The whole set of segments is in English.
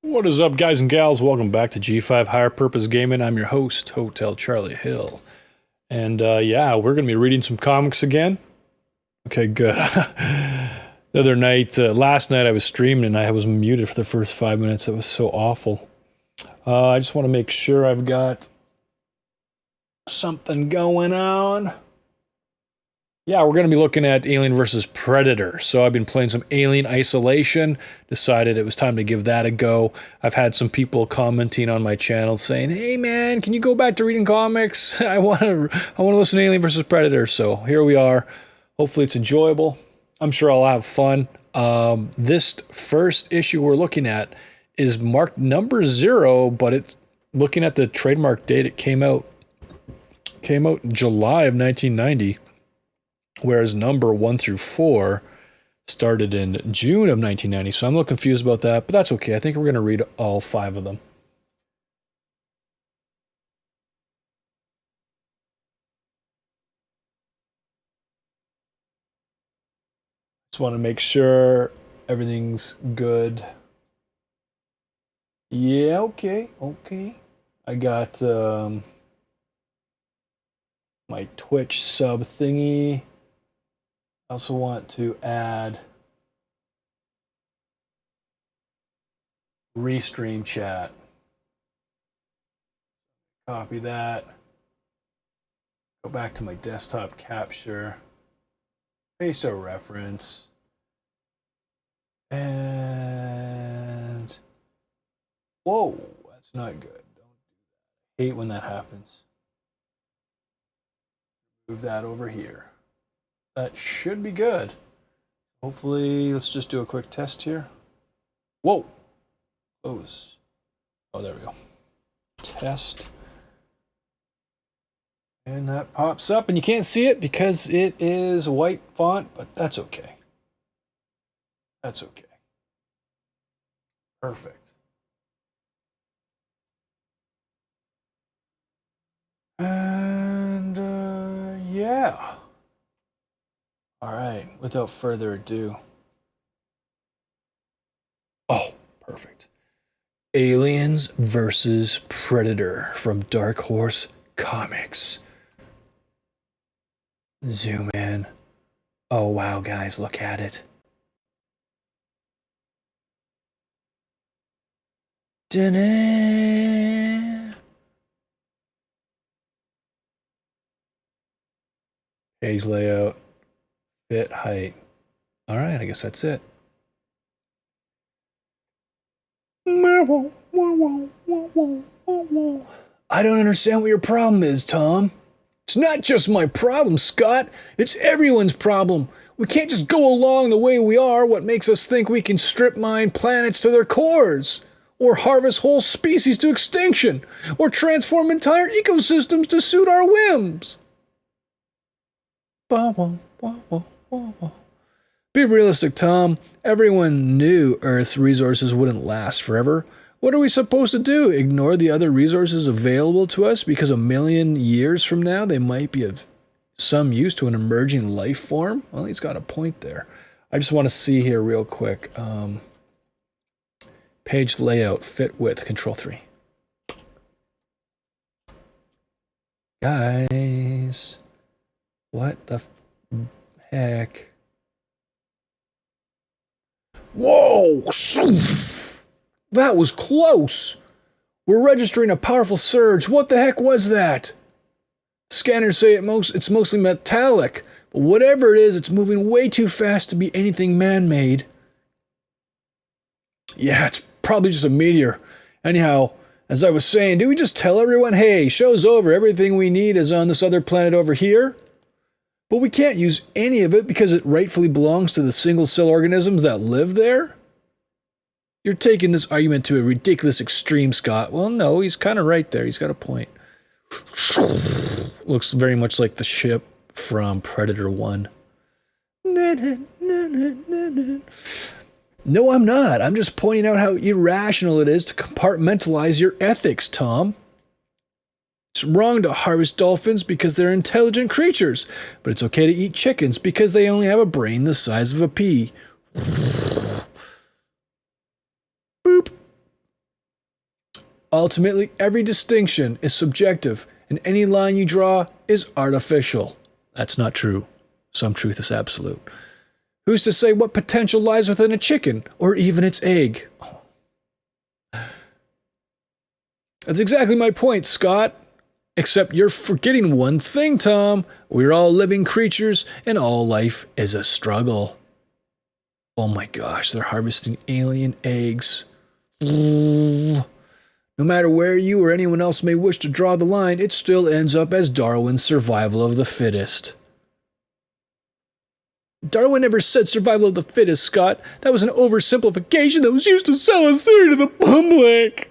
What is up, guys and gals? Welcome back to G5 Higher Purpose Gaming. I'm your host, Hotel Charlie Hill. And yeah, we're going to be reading some comics again. Okay, good. The other night, last night I was streaming and I was muted for the first 5 minutes. It was so awful. I just want to make sure I've got something going on. Yeah, we're going to be looking at Alien vs. Predator. So I've been playing some Alien Isolation, decided it was time to give that a go. I've had some people commenting on my channel saying, "Hey man, can you go back to reading comics? I want to listen to Alien vs. Predator." So here we are. Hopefully it's enjoyable. I'm sure I'll have fun. This first issue we're looking at is marked number 0, but it's looking at the trademark date. It came out in July of 1990. Whereas number 1 through 4 started in June of 1990. So I'm a little confused about that, but that's okay. I think we're going to read all 5 of them. Just want to make sure everything's good. Yeah, okay. I got my Twitch sub thingy. I also want to add restream chat. Copy that. Go back to my desktop capture. Paste a reference. And whoa, that's not good. Hate when that happens. Move that over here. That should be good. Hopefully, let's just do a quick test here. Whoa! Close. Oh, there we go. Test. And that pops up, and you can't see it because it is white font, but that's okay. That's okay. Perfect. And, yeah. All right, without further ado. Oh, perfect. Aliens vs. Predator from Darkhores Comics. Zoom in. Oh, wow, guys, look at it. Da-na. Page layout. Bit height. All right, I guess that's it. I don't understand what your problem is, Tom. It's not just my problem, Scott. It's everyone's problem. We can't just go along the way we are. What makes us think we can strip mine planets to their cores? Or harvest whole species to extinction? Or transform entire ecosystems to suit our whims? Be realistic, Tom. Everyone knew Earth's resources wouldn't last forever. What are we supposed to do? Ignore the other resources available to us because 1,000,000 years from now they might be of some use to an emerging life form? Well, he's got a point there. I just want to see here real quick. Page layout, fit width, control 3. Guys, what the heck? Whoa! That was close! We're registering a powerful surge. What the heck was that? Scanners say it's mostly metallic, but whatever it is, it's moving way too fast to be anything man-made. Yeah, it's probably just a meteor. Anyhow, as I was saying, do we just tell everyone, hey, show's over, everything we need is on this other planet over here? But we can't use any of it because it rightfully belongs to the single-cell organisms that live there? You're taking this argument to a ridiculous extreme, Scott. Well, no, he's kind of right there. He's got a point. Looks very much like the ship from Predator 1. No, I'm not. I'm just pointing out how irrational it is to compartmentalize your ethics, Tom. It's wrong to harvest dolphins because they're intelligent creatures, but it's okay to eat chickens because they only have a brain the size of a pea. Boop. Ultimately, every distinction is subjective, and any line you draw is artificial. That's not true. Some truth is absolute. Who's to say what potential lies within a chicken, or even its egg? That's exactly my point, Scott. Except you're forgetting one thing, Tom. We're all living creatures, and all life is a struggle. Oh my gosh, they're harvesting alien eggs. No matter where you or anyone else may wish to draw the line, it still ends up as Darwin's survival of the fittest. Darwin never said survival of the fittest, Scott. That was an oversimplification that was used to sell his theory to the public.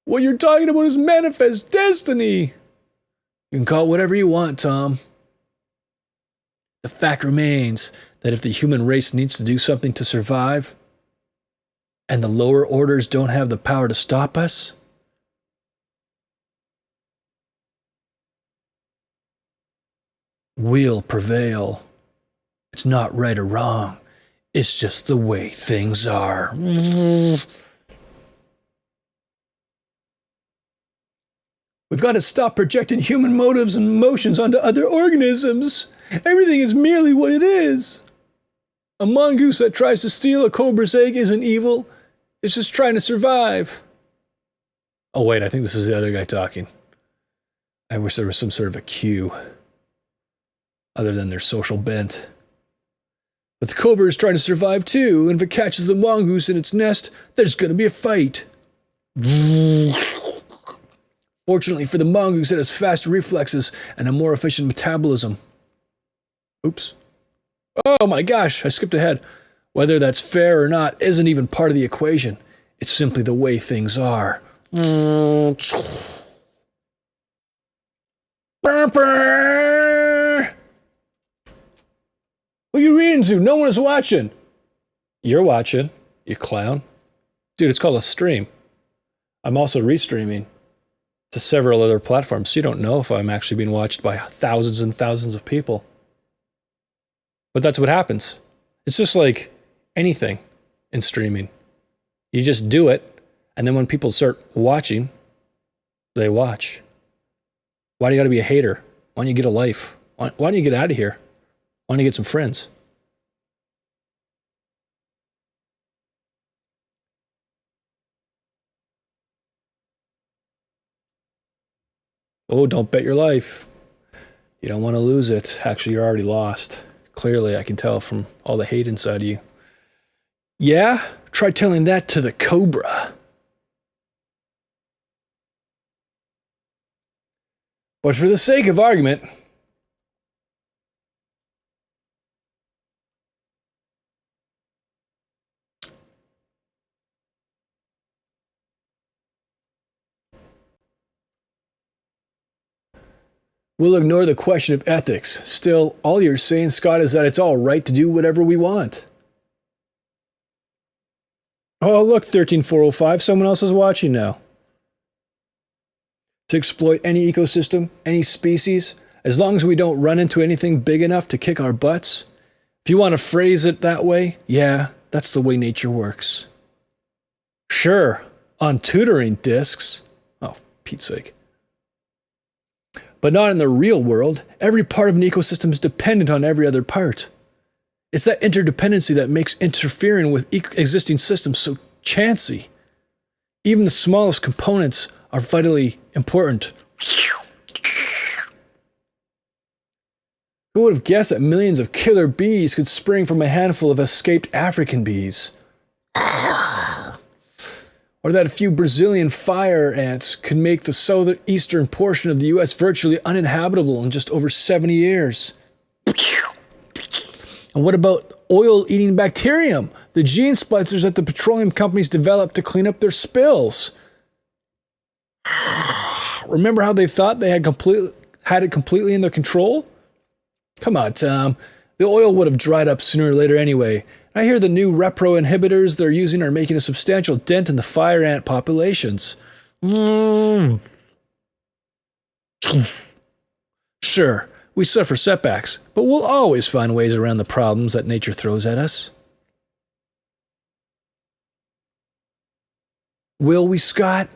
What you're talking about is manifest destiny. You can call it whatever you want, Tom. The fact remains that if the human race needs to do something to survive, and the lower orders don't have the power to stop us, we'll prevail. It's not right or wrong. It's just the way things are. We've got to stop projecting human motives and emotions onto other organisms. Everything is merely what it is. A mongoose that tries to steal a cobra's egg isn't evil. It's just trying to survive. Oh wait, I think this is the other guy talking. I wish there was some sort of a cue, other than their social bent. But the cobra is trying to survive too, and if it catches the mongoose in its nest, there's gonna be a fight. Fortunately for the mongoose, it has faster reflexes and a more efficient metabolism. Oops. Oh my gosh, I skipped ahead. Whether that's fair or not isn't even part of the equation. It's simply the way things are. What are you reading to? No one is watching. You're watching, you clown. Dude, it's called a stream. I'm also restreaming to several other platforms, so you don't know if I'm actually being watched by thousands and thousands of people. But that's what happens. It's just like anything in streaming. You just do it, and then when people start watching, they watch. Why do you gotta be a hater? Why don't you get a life? Why don't you get out of here? Why don't you get some friends? Oh, don't bet your life. You don't want to lose it. Actually, you're already lost. Clearly, I can tell from all the hate inside of you. Yeah? Try telling that to the cobra. But for the sake of argument, we'll ignore the question of ethics. Still, all you're saying, Scott, is that it's all right to do whatever we want. Oh, look, 13405, someone else is watching now. To exploit any ecosystem, any species, as long as we don't run into anything big enough to kick our butts. If you want to phrase it that way, yeah, that's the way nature works. Sure, on tutoring discs. Oh, Pete's sake. But not in the real world. Every part of an ecosystem is dependent on every other part. It's that interdependency that makes interfering with existing systems so chancy. Even the smallest components are vitally important. Who would have guessed that millions of killer bees could spring from a handful of escaped African bees? Or that a few Brazilian fire ants could make the southeastern portion of the US virtually uninhabitable in just over 70 years. And what about oil-eating bacterium, the gene splicers that the petroleum companies developed to clean up their spills? Remember how they thought they had it completely in their control? Come on, Tom. The oil would have dried up sooner or later anyway. I hear the new repro inhibitors they're using are making a substantial dent in the fire ant populations. Sure, we suffer setbacks, but we'll always find ways around the problems that nature throws at us. Will we, Scott?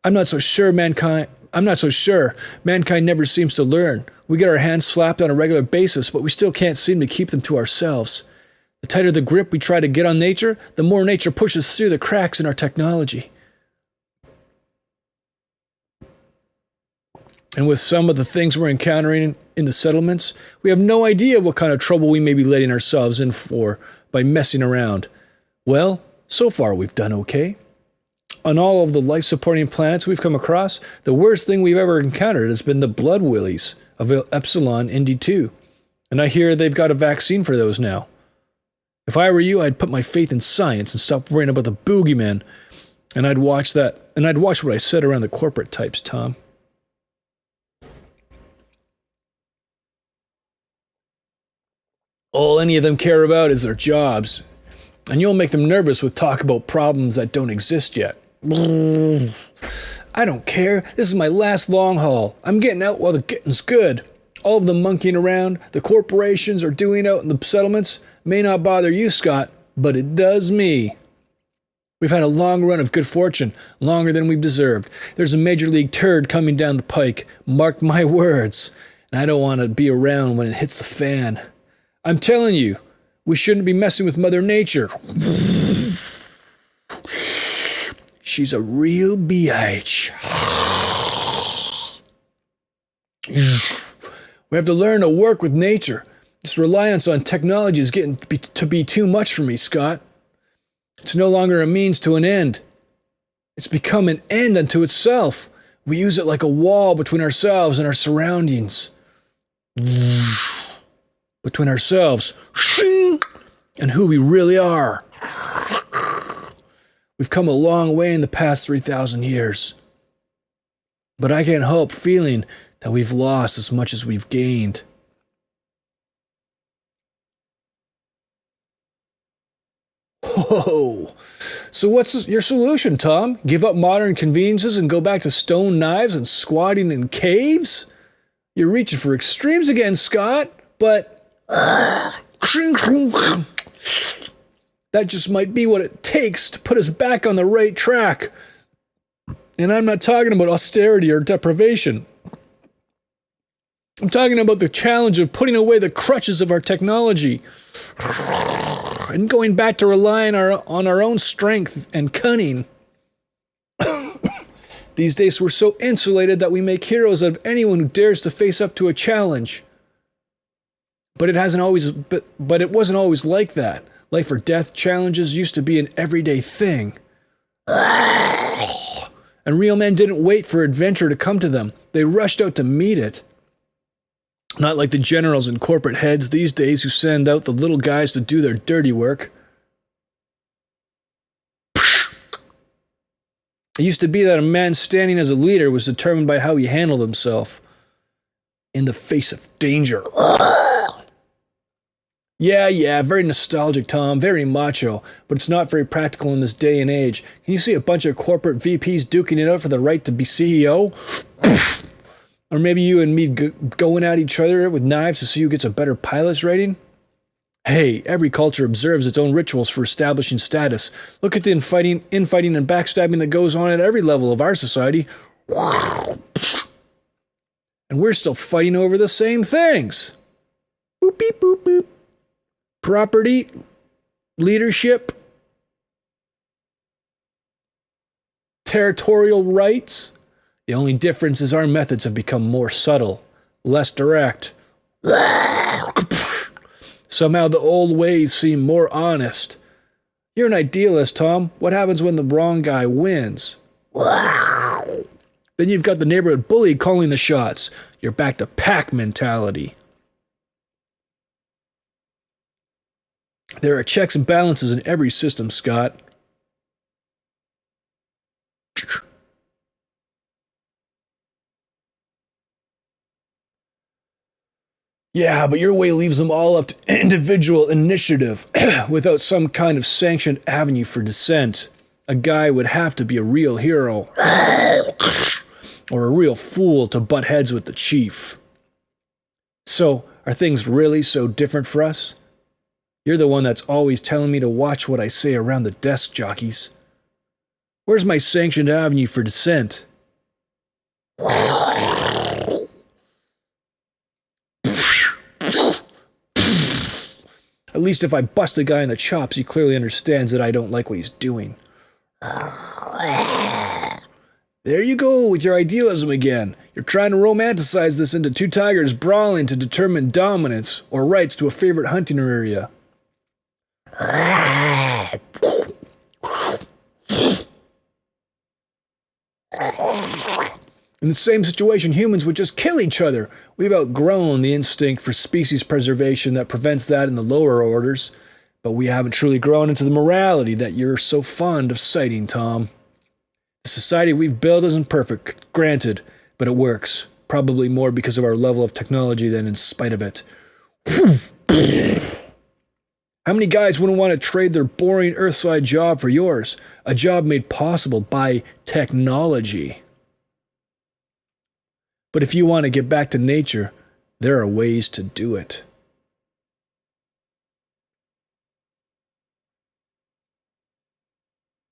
I'm not so sure. Mankind never seems to learn. We get our hands slapped on a regular basis, but we still can't seem to keep them to ourselves. The tighter the grip we try to get on nature, the more nature pushes through the cracks in our technology. And with some of the things we're encountering in the settlements, we have no idea what kind of trouble we may be letting ourselves in for by messing around. Well, so far we've done okay. On all of the life-supporting planets we've come across, the worst thing we've ever encountered has been the blood willies of Epsilon Indy 2. And I hear they've got a vaccine for those now. If I were you, I'd put my faith in science and stop worrying about the boogeyman. And I'd watch what I said around the corporate types, Tom. All any of them care about is their jobs. And you'll make them nervous with talk about problems that don't exist yet. I don't care. This is my last long haul. I'm getting out while the getting's good. All of the monkeying around the corporations are doing out in the settlements may not bother you, Scott, but it does me. We've had a long run of good fortune, longer than we've deserved. There's a major league turd coming down the pike, mark my words, and I don't want to be around when it hits the fan. I'm telling you, we shouldn't be messing with Mother Nature. She's a real bitch. We have to learn to work with nature. This reliance on technology is getting to be too much for me, Scott. It's no longer a means to an end. It's become an end unto itself. We use it like a wall between ourselves and our surroundings. Between ourselves and who we really are. We've come a long way in the past 3,000 years. But I can't help feeling that we've lost as much as we've gained. Whoa! So what's your solution, Tom? Give up modern conveniences and go back to stone knives and squatting in caves? You're reaching for extremes again, Scott, but that just might be what it takes to put us back on the right track. And I'm not talking about austerity or deprivation. I'm talking about the challenge of putting away the crutches of our technology and going back to relying on our own strength and cunning. These days we're so insulated that we make heroes out of anyone who dares to face up to a challenge. But it wasn't always like that. Life or death challenges used to be an everyday thing. And real men didn't wait for adventure to come to them. They rushed out to meet it. Not like the generals and corporate heads these days who send out the little guys to do their dirty work. It used to be that a man standing as a leader was determined by how he handled himself in the face of danger. Yeah, very nostalgic, Tom, very macho, but it's not very practical in this day and age. Can you see a bunch of corporate VPs duking it out for the right to be CEO? Or maybe you and me going at each other with knives to see who gets a better pilot's rating? Hey, every culture observes its own rituals for establishing status. Look at the infighting and backstabbing that goes on at every level of our society. And we're still fighting over the same things. Boop, beep, boop, boop. Property, leadership, territorial rights. The only difference is our methods have become more subtle, less direct. Somehow the old ways seem more honest. You're an idealist, Tom. What happens when the wrong guy wins? Then you've got the neighborhood bully calling the shots. You're back to pack mentality. There are checks and balances in every system, Scott. Yeah, but your way leaves them all up to individual initiative without some kind of sanctioned avenue for dissent. A guy would have to be a real hero or a real fool to butt heads with the chief. So, are things really so different for us? You're the one that's always telling me to watch what I say around the desk jockeys. Where's my sanctioned avenue for descent? At least if I bust a guy in the chops, he clearly understands that I don't like what he's doing. There you go with your idealism again. You're trying to romanticize this into two tigers brawling to determine dominance or rights to a favorite hunting area. In the same situation, humans would just kill each other. We've outgrown the instinct for species preservation that prevents that in the lower orders, but we haven't truly grown into the morality that you're so fond of citing, Tom. The society we've built isn't perfect, granted, but it works. Probably more because of our level of technology than in spite of it. How many guys wouldn't want to trade their boring earthside job for yours? A job made possible by technology. But if you want to get back to nature, there are ways to do it.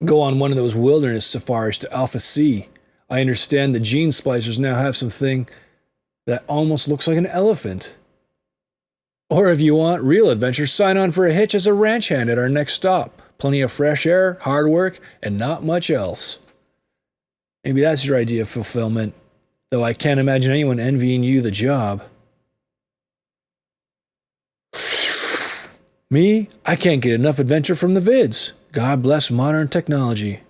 Go on one of those wilderness safaris to Alpha C. I understand the gene splicers now have something that almost looks like an elephant. Or if you want real adventure, sign on for a hitch as a ranch hand at our next stop. Plenty of fresh air, hard work, and not much else. Maybe that's your idea of fulfillment. Though I can't imagine anyone envying you the job. Me? I can't get enough adventure from the vids. God bless modern technology.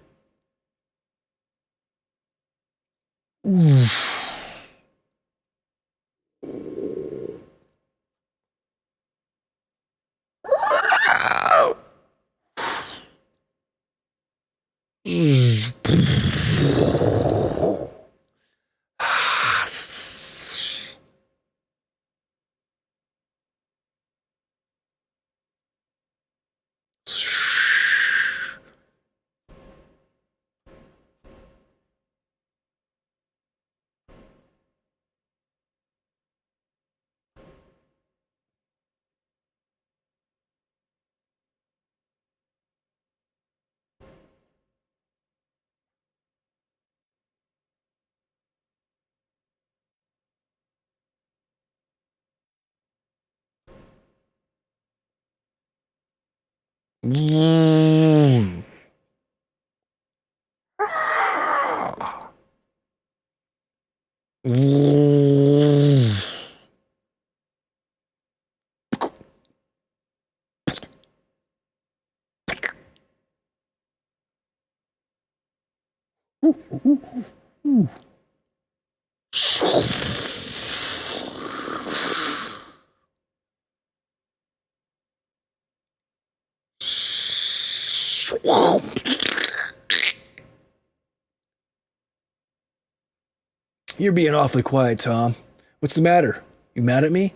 You're being awfully quiet, Tom. What's the matter? You mad at me?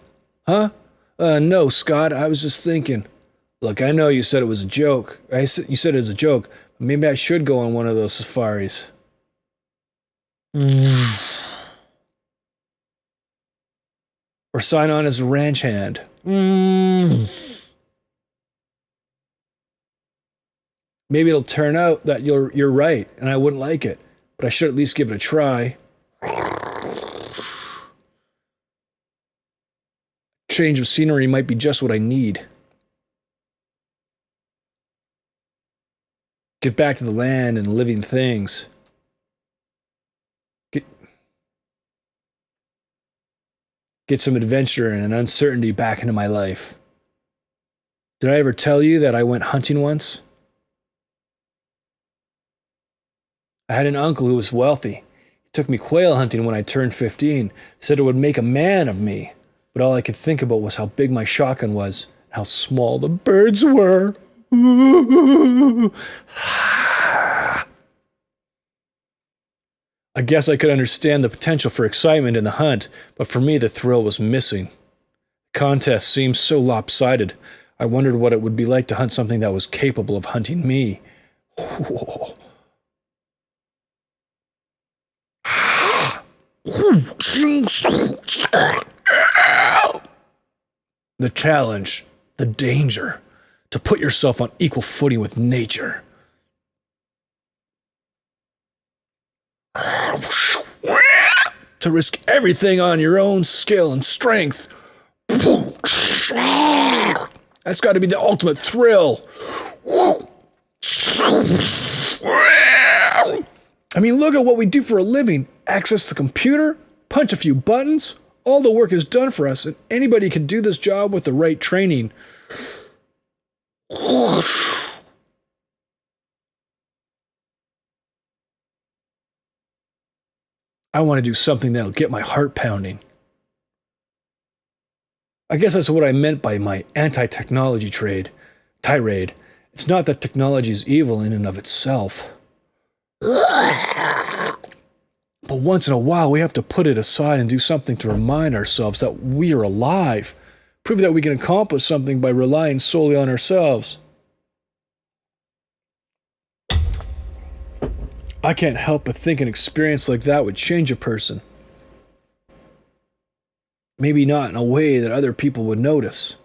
Huh? No, Scott, I was just thinking. Look, I know you said it was a joke. You said it was a joke. But maybe I should go on one of those safaris. Or sign on as a ranch hand. Maybe it'll turn out that you're right, and I wouldn't like it. But I should at least give it a try. Change of scenery might be just what I need. Get back to the land and living things. Get some adventure and an uncertainty back into my life. Did I ever tell you that I went hunting once? I had an uncle who was wealthy. He took me quail hunting when I turned 15, said it would make a man of me. But all I could think about was how big my shotgun was, and how small the birds were. I guess I could understand the potential for excitement in the hunt, but for me the thrill was missing. The contest seemed so lopsided. I wondered what it would be like to hunt something that was capable of hunting me. The challenge, the danger, to put yourself on equal footing with nature. to risk everything on your own skill and strength. That's got to be the ultimate thrill. I mean, look at what we do for a living. Access the computer, punch a few buttons. All the work is done for us, and anybody can do this job with the right training. I want to do something that'll get my heart pounding. I guess that's what I meant by my anti-technology tirade. It's not that technology is evil in and of itself. But once in a while, we have to put it aside and do something to remind ourselves that we are alive. Prove that we can accomplish something by relying solely on ourselves. I can't help but think an experience like that would change a person. Maybe not in a way that other people would notice.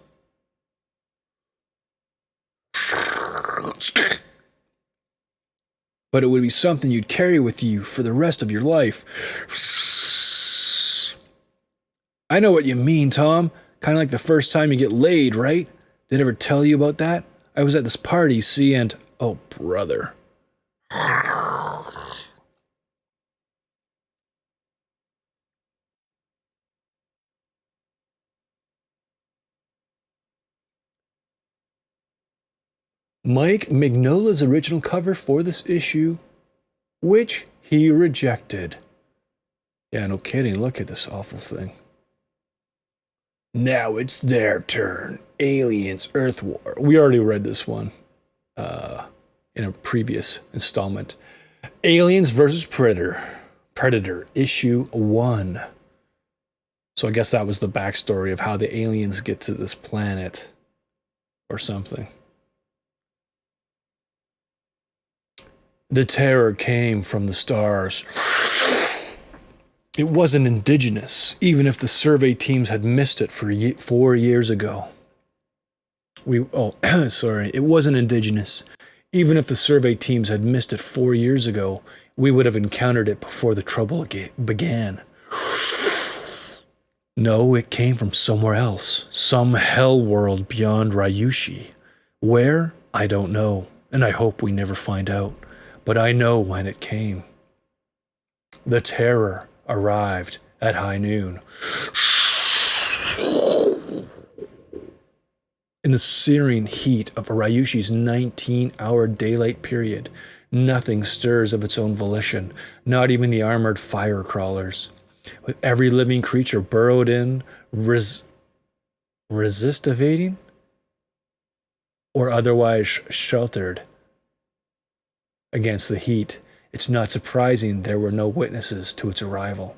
But it would be something you'd carry with you for the rest of your life. I know what you mean, Tom. Kind of like the first time you get laid, right? Did I ever tell you about that? I was at this party, see, and... oh, brother. Mike Mignola's original cover for this issue, which he rejected. Yeah, no kidding. Look at this awful thing. Now it's their turn. Aliens, Earth War. We already read this one in a previous installment. Aliens versus Predator. Predator, issue 1. So I guess that was the backstory of how the aliens get to this planet or something. The terror came from the stars. It wasn't indigenous, even if the survey teams had missed it for 4 years ago. It wasn't indigenous. Even if the survey teams had missed it 4 years ago, we would have encountered it before the trouble began. No, it came from somewhere else. Some hell world beyond Ryushi. Where? I don't know, and I hope we never find out. But I know when it came. The terror arrived at high noon. In the searing heat of Ryushi's 19-hour daylight period, nothing stirs of its own volition, not even the armored fire crawlers. With every living creature burrowed in, resistivating, or otherwise sheltered against the heat, it's not surprising there were no witnesses to its arrival.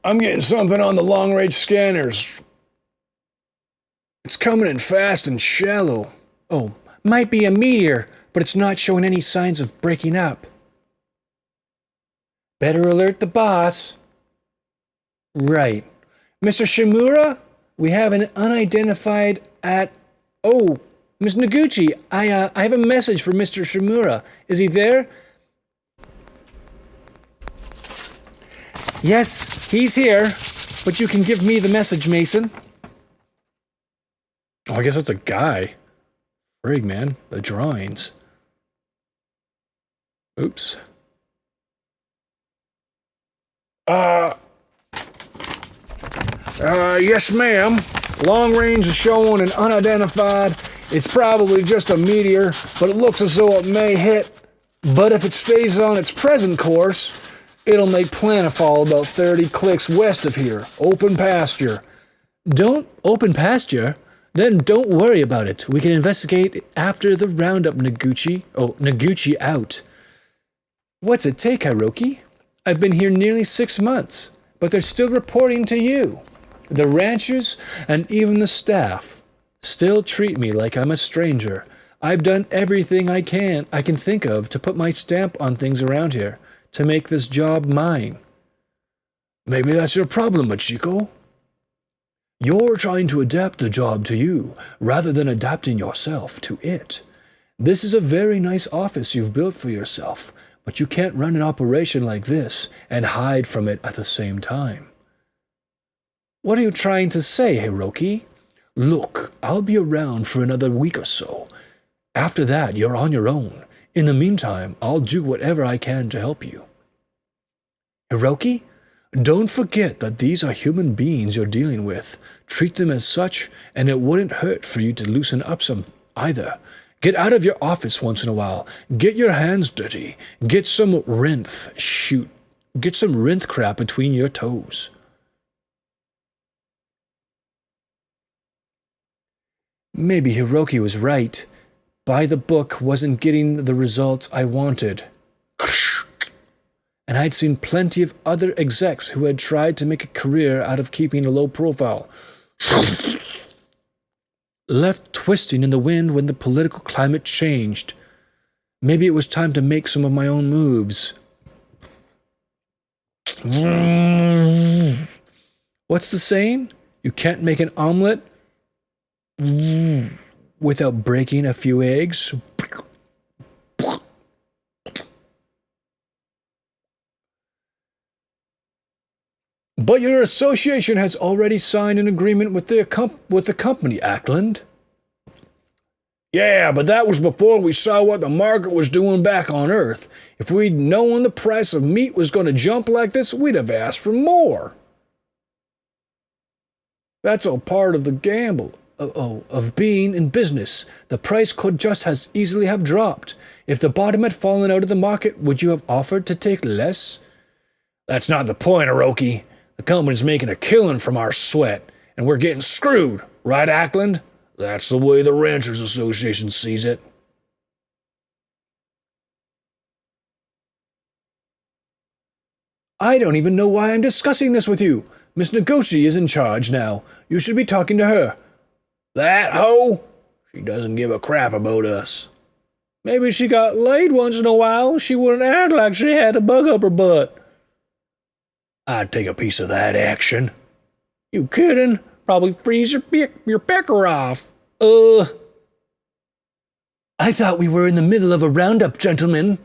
I'm getting something on the long-range scanners. It's coming in fast and shallow. Oh, might be a meteor, but it's not showing any signs of breaking up. Better alert the boss. Right. Mr. Shimura, we have an unidentified at... Oh, Ms. Noguchi, I have a message for Mr. Shimura. Is he there? Yes, he's here, but you can give me the message, Mason. Oh, I guess it's a guy. Frig, man. The drawings. Oops. Yes, ma'am. Long range is showing an unidentified. It's probably just a meteor, but it looks as though it may hit. But if it stays on its present course, it'll make planetfall about 30 clicks west of here. Open pasture. Don't open pasture? Then don't worry about it. We can investigate after the roundup, Noguchi. Oh, Noguchi out. What's it take, Hiroki? I've been here nearly 6 months, but they're still reporting to you. The ranchers and even the staff still treat me like I'm a stranger. I've done everything I can think of to put my stamp on things around here, to make this job mine. Maybe that's your problem, Machiko. You're trying to adapt the job to you, rather than adapting yourself to it. This is a very nice office you've built for yourself, but you can't run an operation like this and hide from it at the same time. What are you trying to say, Hiroki? Look, I'll be around for another week or so. After that, you're on your own. In the meantime, I'll do whatever I can to help you. Hiroki, don't forget that these are human beings you're dealing with. Treat them as such, and it wouldn't hurt for you to loosen up some either. Get out of your office once in a while. Get your hands dirty. Get some Get some rinth crap between your toes. Maybe Hiroki was right. By the book wasn't getting the results I wanted. And I'd seen plenty of other execs who had tried to make a career out of keeping a low profile. Left twisting in the wind when the political climate changed. Maybe it was time to make some of my own moves. What's the saying? You can't make an omelet without breaking a few eggs. But your association has already signed an agreement with the company, Ackland. Yeah, but that was before we saw what the market was doing back on Earth. If we'd known the price of meat was going to jump like this, we'd have asked for more. That's all part of the gamble of being in business. The price could just as easily have dropped. If the bottom had fallen out of the market, would you have offered to take less? That's not the point, Hiroki. The company's making a killing from our sweat, and we're getting screwed, right, Ackland? That's the way the Ranchers Association sees it. I don't even know why I'm discussing this with you. Miss Noguchi is in charge now. You should be talking to her. That hoe? She doesn't give a crap about us. Maybe she got laid once in a while. She wouldn't act like she had a bug up her butt. I'd take a piece of that action. You kidding? Probably freeze your pecker off. I thought we were in the middle of a roundup, gentlemen.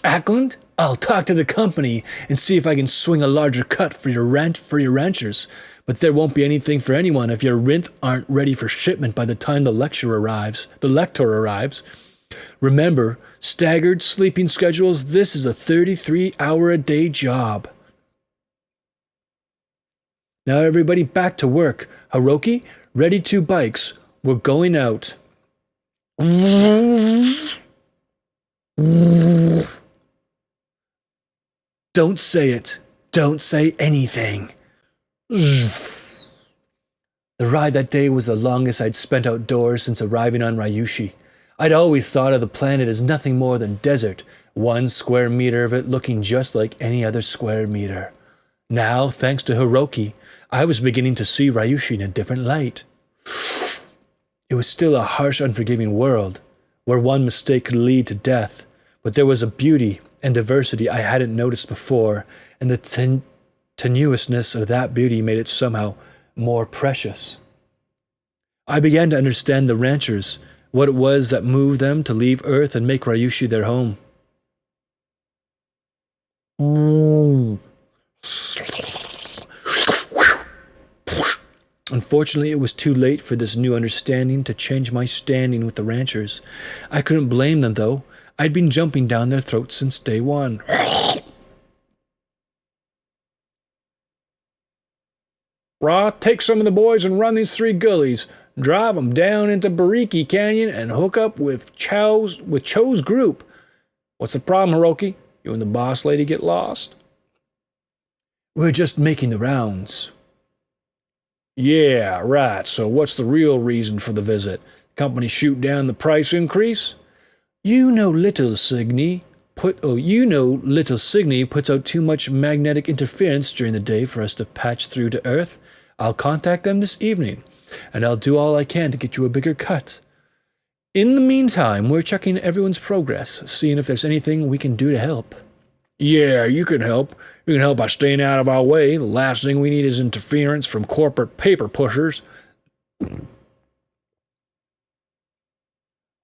Ackland, I'll talk to the company and see if I can swing a larger cut for your ranchers. But there won't be anything for anyone if your rent aren't ready for shipment by the time the lector arrives. Remember, staggered sleeping schedules. This is a 33-hour-a-day job. Now everybody back to work. Hiroki, ready 2 bikes. We're going out. Don't say it. Don't say anything. The ride that day was the longest I'd spent outdoors since arriving on Ryushi. I'd always thought of the planet as nothing more than desert, 1 square meter of it looking just like any other square meter. Now, thanks to Hiroki, I was beginning to see Ryushi in a different light. It was still a harsh, unforgiving world, where one mistake could lead to death, but there was a beauty and diversity I hadn't noticed before, and the tenuousness of that beauty made it somehow more precious. I began to understand the ranchers, what it was that moved them to leave Earth and make Ryushi their home. Unfortunately, it was too late for this new understanding to change my standing with the ranchers. I couldn't blame them, though. I'd been jumping down their throats since day one. Roth, take some of the boys and run these 3 gullies. Drive them down into Bariki Canyon and hook up with Cho's group. What's the problem, Hiroki? You and the boss lady get lost? We're just making the rounds. Yeah, right. So what's the real reason for the visit? Company shoot down the price increase? You know Little Signy puts out too much magnetic interference during the day for us to patch through to Earth. I'll contact them this evening, and I'll do all I can to get you a bigger cut. In the meantime, we're checking everyone's progress, seeing if there's anything we can do to help. Yeah, you can help. You can help by staying out of our way. The last thing we need is interference from corporate paper pushers.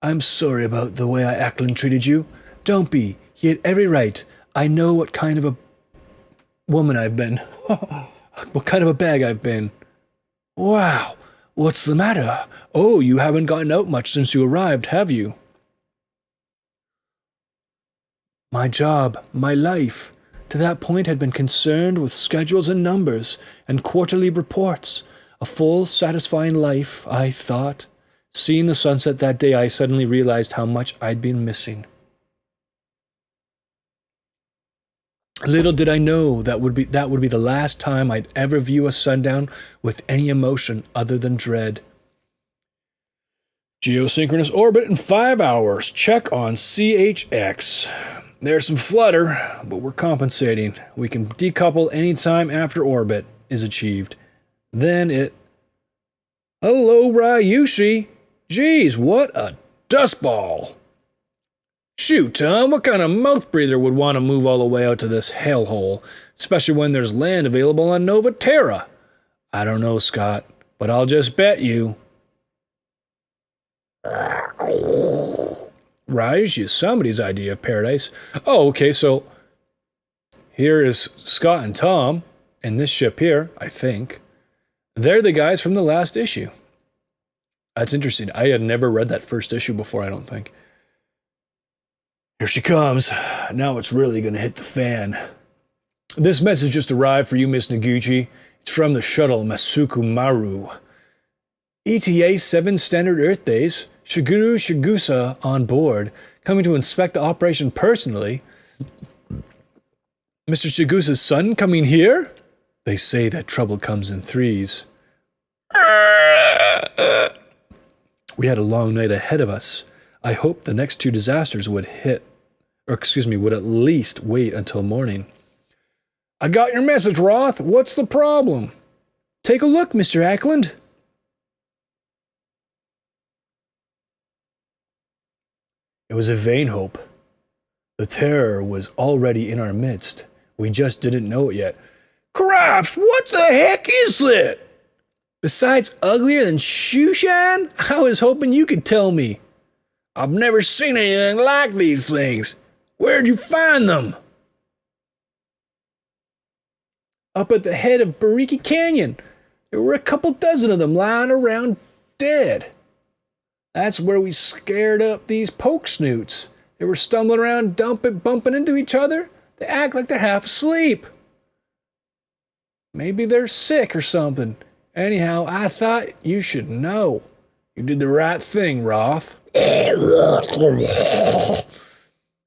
I'm sorry about the way Ackland treated you. Don't be. He had every right. I know what kind of a woman I've been. What kind of a bag I've been. Wow, what's the matter? Oh, you haven't gotten out much since you arrived, have you? My job, my life, to that point had been concerned with schedules and numbers and quarterly reports. A full, satisfying life, I thought. Seeing the sunset that day, I suddenly realized how much I'd been missing. Little did I know that would be the last time I'd ever view a sundown with any emotion other than dread. Geosynchronous orbit in 5 hours. Check on CHX. There's some flutter, but we're compensating. We can decouple any time after orbit is achieved. Then it... Hello, Ryushi. Geez, what a dustball. Shoot, Tom, what kind of mouth breather would want to move all the way out to this hellhole, especially when there's land available on Nova Terra? I don't know, Scott, but I'll just bet you. Raj is somebody's idea of paradise. Oh, okay, so here is Scott and Tom, and this ship here, I think. They're the guys from the last issue. That's interesting. I had never read that first issue before, I don't think. Here she comes. Now it's really going to hit the fan. This message just arrived for you, Miss Noguchi. It's from the shuttle Masuku Maru. ETA 7 standard Earth days. Shigeru Shigusa on board, coming to inspect the operation personally. Mr. Shigusa's son coming here? They say that trouble comes in threes. We had a long night ahead of us. I hoped the next 2 disasters would at least wait until morning. I got your message, Roth. What's the problem? Take a look, Mr. Ackland. It was a vain hope. The terror was already in our midst. We just didn't know it yet. Craps, what the heck is that? Besides uglier than Shushan? I was hoping you could tell me. I've never seen anything like these things. Where'd you find them? Up at the head of Bariki Canyon. There were a couple dozen of them lying around dead. That's where we scared up these poke snoots. They were stumbling around, bumping into each other. They act like they're half asleep. Maybe they're sick or something. Anyhow, I thought you should know. You did the right thing, Roth.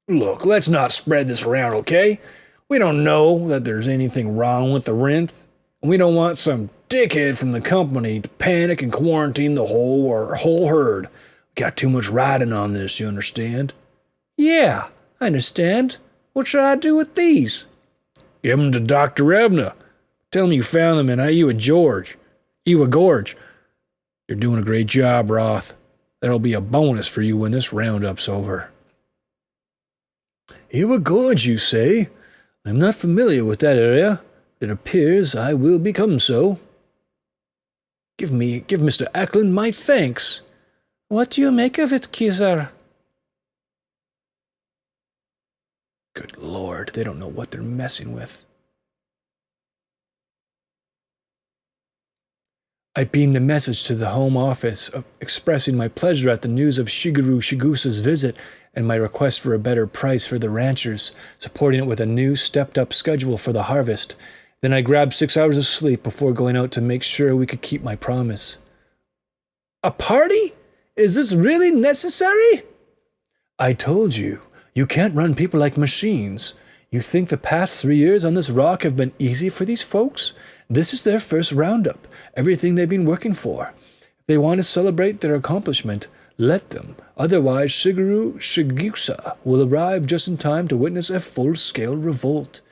Look, let's not spread this around, okay? We don't know that there's anything wrong with the Rinth, and we don't want some dickhead from the company to panic and quarantine the whole herd. We got too much riding on this, you understand? Yeah, I understand. What should I do with these? Give them to Dr. Evna. Tell him you found them in Iwa Gorge. You're doing a great job, Roth. That'll be a bonus for you when this roundup's over. Iwa Gorge, you say? I'm not familiar with that area. It appears I will become so. Give Mr. Ackland my thanks. What do you make of it, Kizar? Good Lord, they don't know what they're messing with. I beamed a message to the home office expressing my pleasure at the news of Shigeru Shigusa's visit and my request for a better price for the ranchers, supporting it with a new stepped-up schedule for the harvest. Then I grabbed 6 hours of sleep before going out to make sure we could keep my promise. A party? Is this really necessary? I told you, you can't run people like machines. You think the past 3 years on this rock have been easy for these folks? This is their first roundup, everything they've been working for. If they want to celebrate their accomplishment, let them. Otherwise, Shigeru Shigusa will arrive just in time to witness a full-scale revolt.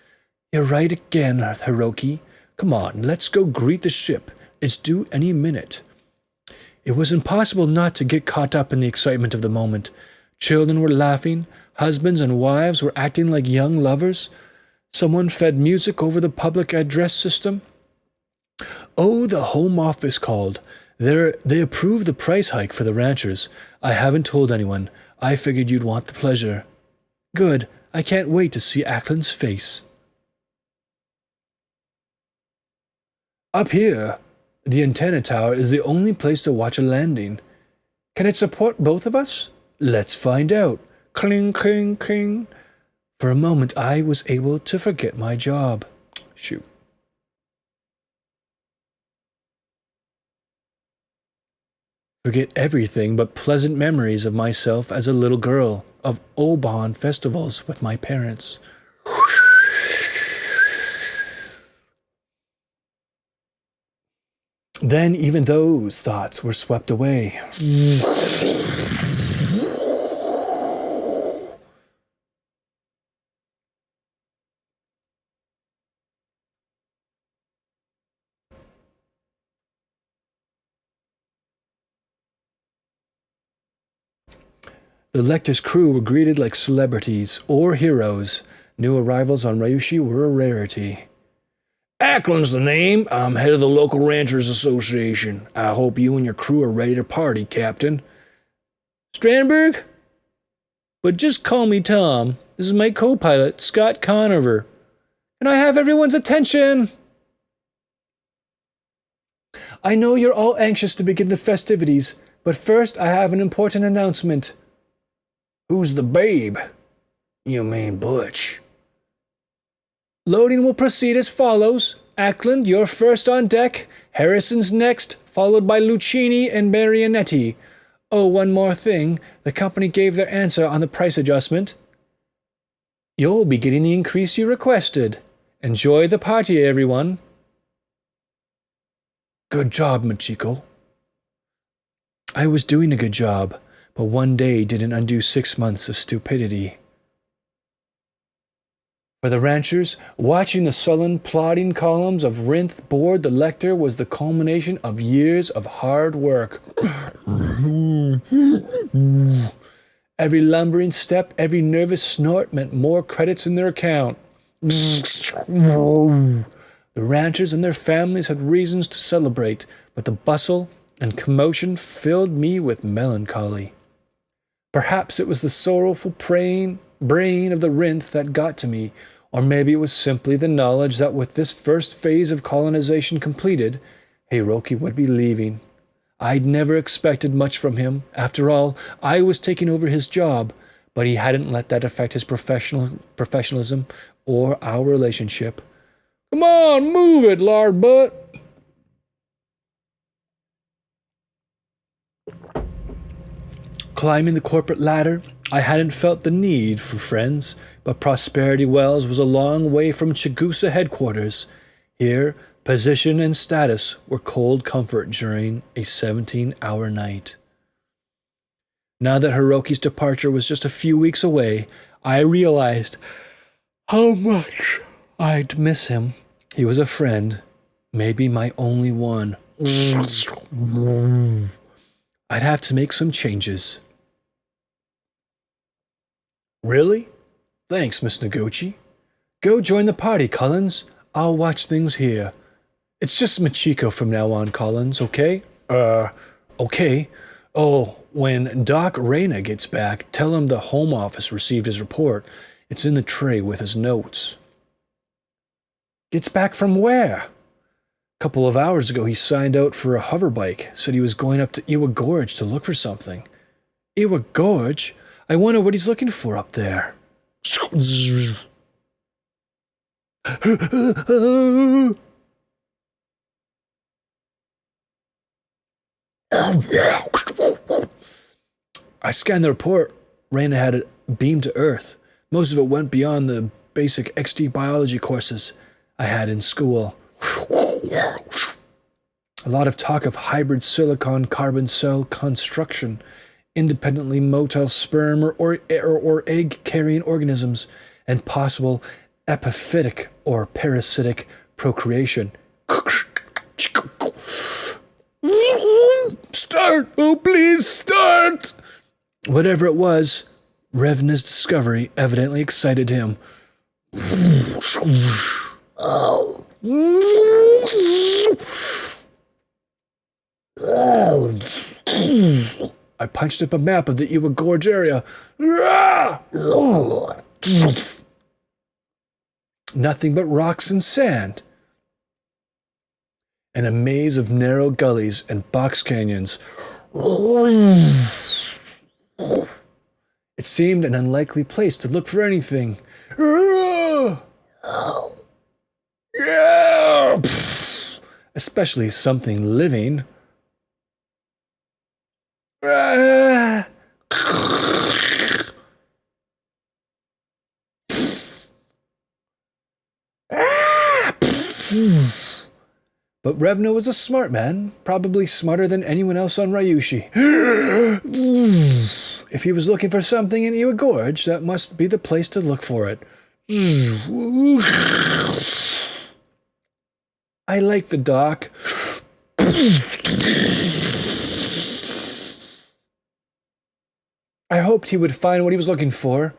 You're right again, Hiroki. Come on, let's go greet the ship. It's due any minute. It was impossible not to get caught up in the excitement of the moment. Children were laughing, Husbands and wives were acting like young lovers. Someone fed music over the public address system. Oh, the Home Office called. They approved the price hike for the ranchers. I haven't told anyone. I figured you'd want the pleasure. Good. I can't wait to see Ackland's face. Up here, the antenna tower is the only place to watch a landing. Can it support both of us? Let's find out. Cling, cling, cling. For a moment, I was able to forget my job. Shoot. Forget everything but pleasant memories of myself as a little girl, of Oban festivals with my parents. Then even those thoughts were swept away. The Lecter's crew were greeted like celebrities or heroes. New arrivals on Ryushi were a rarity. Ackland's the name. I'm head of the local Ranchers Association. I hope you and your crew are ready to party, Captain. Strandberg? But just call me Tom. This is my co-pilot, Scott Conover. Can I have everyone's attention? I know you're all anxious to begin the festivities, but first I have an important announcement. Who's the babe? You mean Butch. Loading will proceed as follows. Ackland, you're first on deck. Harrison's next, followed by Lucchini and Marionetti. Oh, one more thing. The company gave their answer on the price adjustment. You'll be getting the increase you requested. Enjoy the party, everyone. Good job, Machiko. I was doing a good job, but one day didn't undo 6 months of stupidity. For the ranchers, watching the sullen, plodding columns of Rinth board the Lecter was the culmination of years of hard work. Every lumbering step, every nervous snort meant more credits in their account. The ranchers and their families had reasons to celebrate, but the bustle and commotion filled me with melancholy. Perhaps it was the sorrowful brain of the Rinth that got to me, or maybe it was simply the knowledge that with this first phase of colonization completed, Hiroki would be leaving. I'd never expected much from him. After all, I was taking over his job, but he hadn't let that affect his professionalism or our relationship. Come on, move it, lard butt. Climbing the corporate ladder, I hadn't felt the need for friends, but Prosperity Wells was a long way from Chigusa headquarters. Here, position and status were cold comfort during a 17-hour night. Now that Hiroki's departure was just a few weeks away, I realized how much I'd miss him. He was a friend, maybe my only one. I'd have to make some changes. Really? Thanks, Miss Noguchi. Go join the party, Collins. I'll watch things here. It's just Machiko from now on, Collins, okay? Okay. Oh, when Doc Reyna gets back, tell him the Home Office received his report. It's in the tray with his notes. Gets back from where? Couple of hours ago, he signed out for a hover bike, said he was going up to Iwa Gorge to look for something. Iwa Gorge? I wonder what he's looking for up there. I scanned the report. Raina had it beamed to Earth. Most of it went beyond the basic XD biology courses I had in school. A lot of talk of hybrid silicon-carbon cell construction, independently motile sperm or egg-carrying organisms, and possible epiphytic or parasitic procreation. Start! Oh, please start! Whatever it was, Revna's discovery evidently excited him. Oh. I punched up a map of the Iwa Gorge area. Nothing but rocks and sand. And a maze of narrow gullies and box canyons. It seemed an unlikely place to look for anything. Especially something living. But Revna was a smart man, probably smarter than anyone else on Ryushi. If he was looking for something in Iwa Gorge, that must be the place to look for it. I like the dock. I hoped he would find what he was looking for.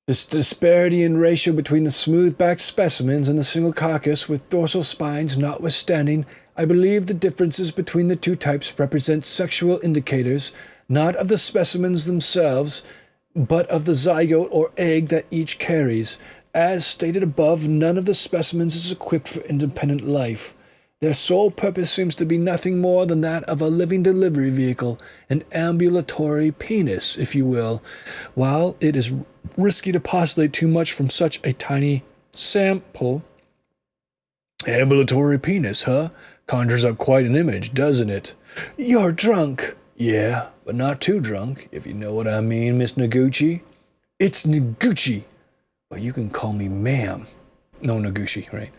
This disparity in ratio between the smooth-backed specimens and the single carcass with dorsal spines notwithstanding, I believe the differences between the two types represent sexual indicators, not of the specimens themselves, but of the zygote or egg that each carries. As stated above, none of the specimens is equipped for independent life. Their sole purpose seems to be nothing more than that of a living delivery vehicle, an ambulatory penis, if you will. While it is risky to postulate too much from such a tiny sample. Ambulatory penis, huh? Conjures up quite an image, doesn't it? You're drunk. Yeah, but not too drunk, if you know what I mean, Miss Noguchi. It's Noguchi. Well, you can call me ma'am. No, Noguchi, right?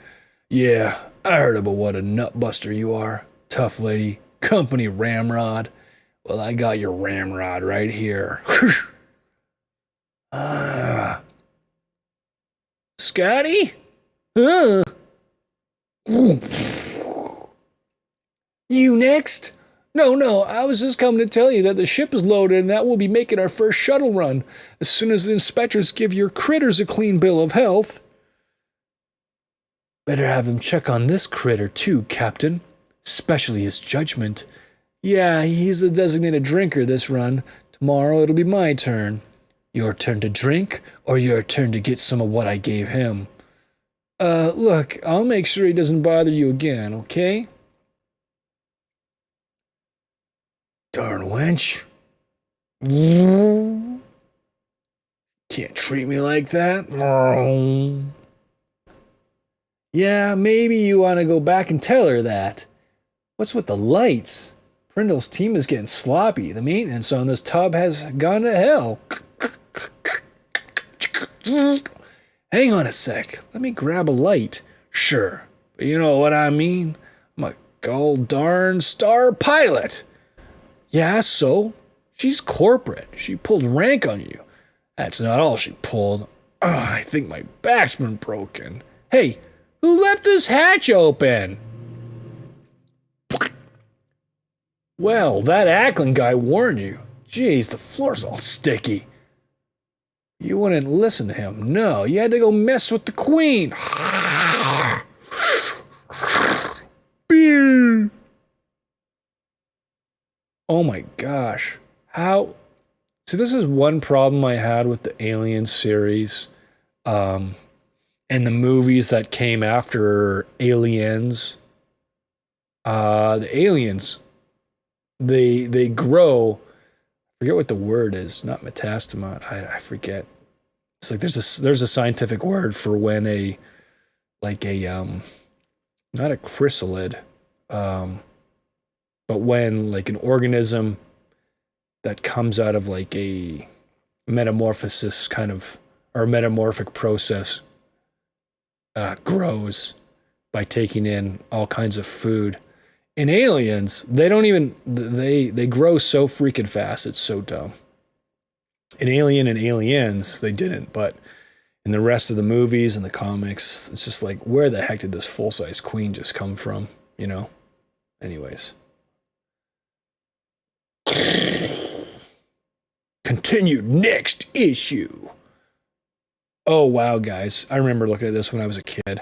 Yeah, I heard about what a nutbuster you are. Tough lady. Company ramrod. Well, I got your ramrod right here. Scotty? You next? No, I was just coming to tell you that the ship is loaded and that we'll be making our first shuttle run as soon as the inspectors give your critters a clean bill of health. Better have him check on this critter too, Captain. Especially his judgment. Yeah, he's the designated drinker this run. Tomorrow it'll be my turn. Your turn to drink, or your turn to get some of what I gave him? Look, I'll make sure he doesn't bother you again, okay? Darn wench. Can't treat me like that. Yeah, maybe you want to go back and tell her that. What's with the lights? Prindle's team is getting sloppy. The maintenance on this tub has gone to hell. Hang on a sec. Let me grab a light. Sure. But you know what I mean? I'm a gold darn star pilot. Yeah, so? She's corporate. She pulled rank on you. That's not all she pulled. I think my back's been broken. Hey, who left this hatch open? Well, that Ackland guy warned you. Jeez, the floor's all sticky. You wouldn't listen to him. No, you had to go mess with the queen. Beer. Oh my gosh. How? See, this is one problem I had with the Alien series. And the movies that came after Aliens. The aliens, they grow. I forget what the word is. Not metastema. I forget. It's like there's a scientific word for when not a chrysalid, but when like an organism that comes out of like a metamorphosis kind of, or metamorphic process grows by taking in all kinds of food. In Aliens, they don't even they grow so freaking fast. It's so dumb. In Alien and Aliens, they didn't, but in the rest of the movies and the comics, it's just like, where the heck did this full-size queen just come from? You know? Anyways. Continued next issue. Oh wow, guys. I remember looking at this when I was a kid.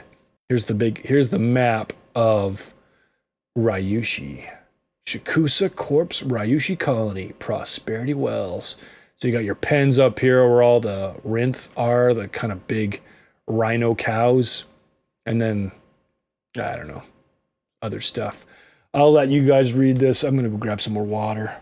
Here's the map of Ryushi. Shikusa Corpse Ryushi Colony, Prosperity Wells. So you got your pens up here where all the Rinth are, the kind of big rhino cows. And then, I don't know, other stuff. I'll let you guys read this. I'm going to go grab some more water.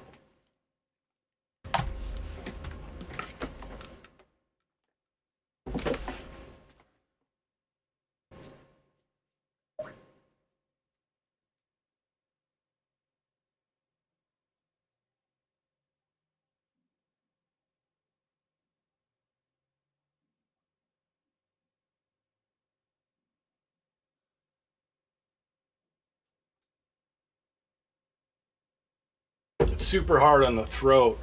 It's super hard on the throat,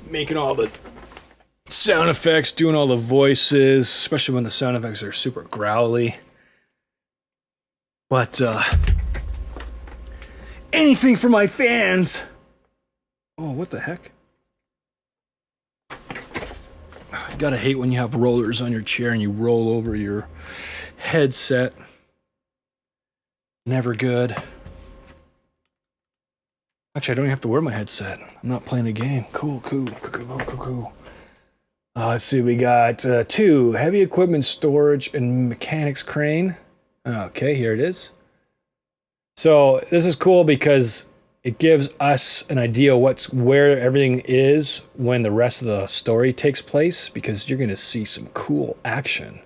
making all the sound effects, doing all the voices, especially when the sound effects are super growly. But anything for my fans. Oh, what the heck? You gotta hate when you have rollers on your chair and you roll over your headset. Never good. Actually, I don't even have to wear my headset. I'm not playing a game. Cool. Let's see, we got 2 heavy equipment storage and mechanics crane. Okay, here it is. So this is cool because it gives us an idea where everything is when the rest of the story takes place, because you're going to see some cool action,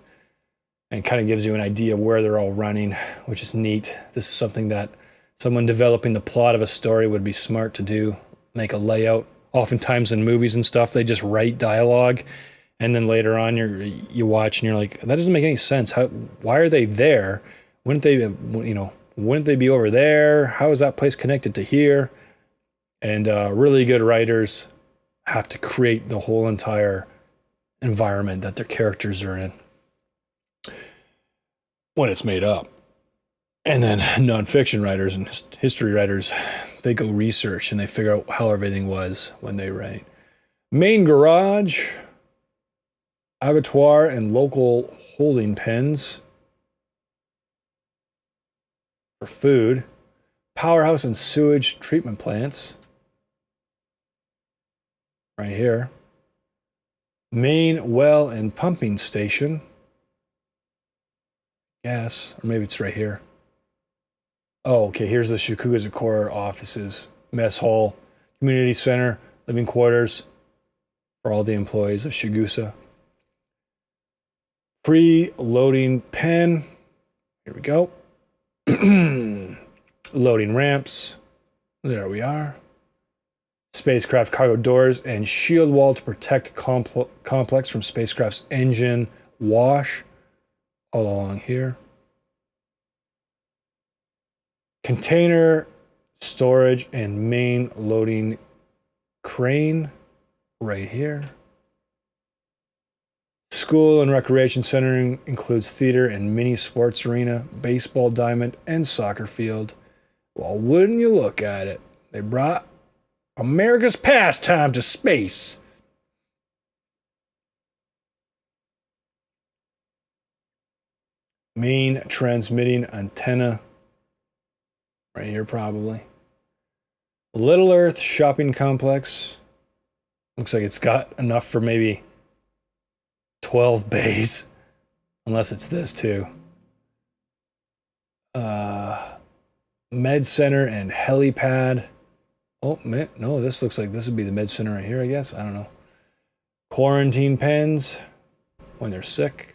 and kind of gives you an idea of where they're all running, which is neat. This is something that someone developing the plot of a story would be smart to do, make a layout. Oftentimes in movies and stuff, they just write dialogue, and then later on you watch and you're like, that doesn't make any sense. Why are they there? Wouldn't they be over there? How is that place connected to here? And really good writers have to create the whole entire environment that their characters are in when it's made up. And then nonfiction writers and history writers, they go research and they figure out how everything was when they write. Main garage, abattoir, and local holding pens for food. Powerhouse and sewage treatment plants. Right here. Main well and pumping station. Yes, or maybe it's right here. Oh, okay, here's the Shikusa Core offices, mess hall, community center, living quarters for all the employees of Shigusa. Pre-loading pen. Here we go. Loading ramps. There we are. Spacecraft cargo doors and shield wall to protect complex from spacecraft's engine wash. All along here. Container storage and main loading crane right here. School and recreation center includes theater and mini sports arena, baseball diamond, and soccer field. Well, wouldn't you look at it? They brought America's pastime to space. Main transmitting antenna. Right here, probably. Little Earth shopping complex. Looks like it's got enough for maybe 12 bays. Unless it's this, too. Med center and helipad. Oh, man. No, this looks like this would be the med center right here, I guess. I don't know. Quarantine pens when they're sick.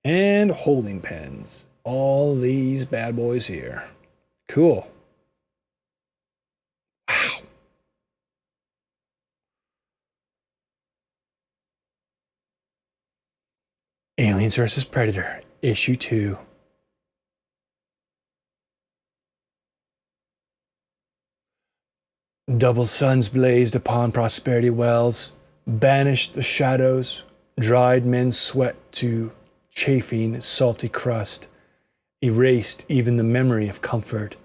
And holding pens. All these bad boys here. Cool. Wow. Aliens vs. Predator, Issue 2. Double suns blazed upon Prosperity Wells, banished the shadows, dried men's sweat to chafing salty crust, erased even the memory of comfort.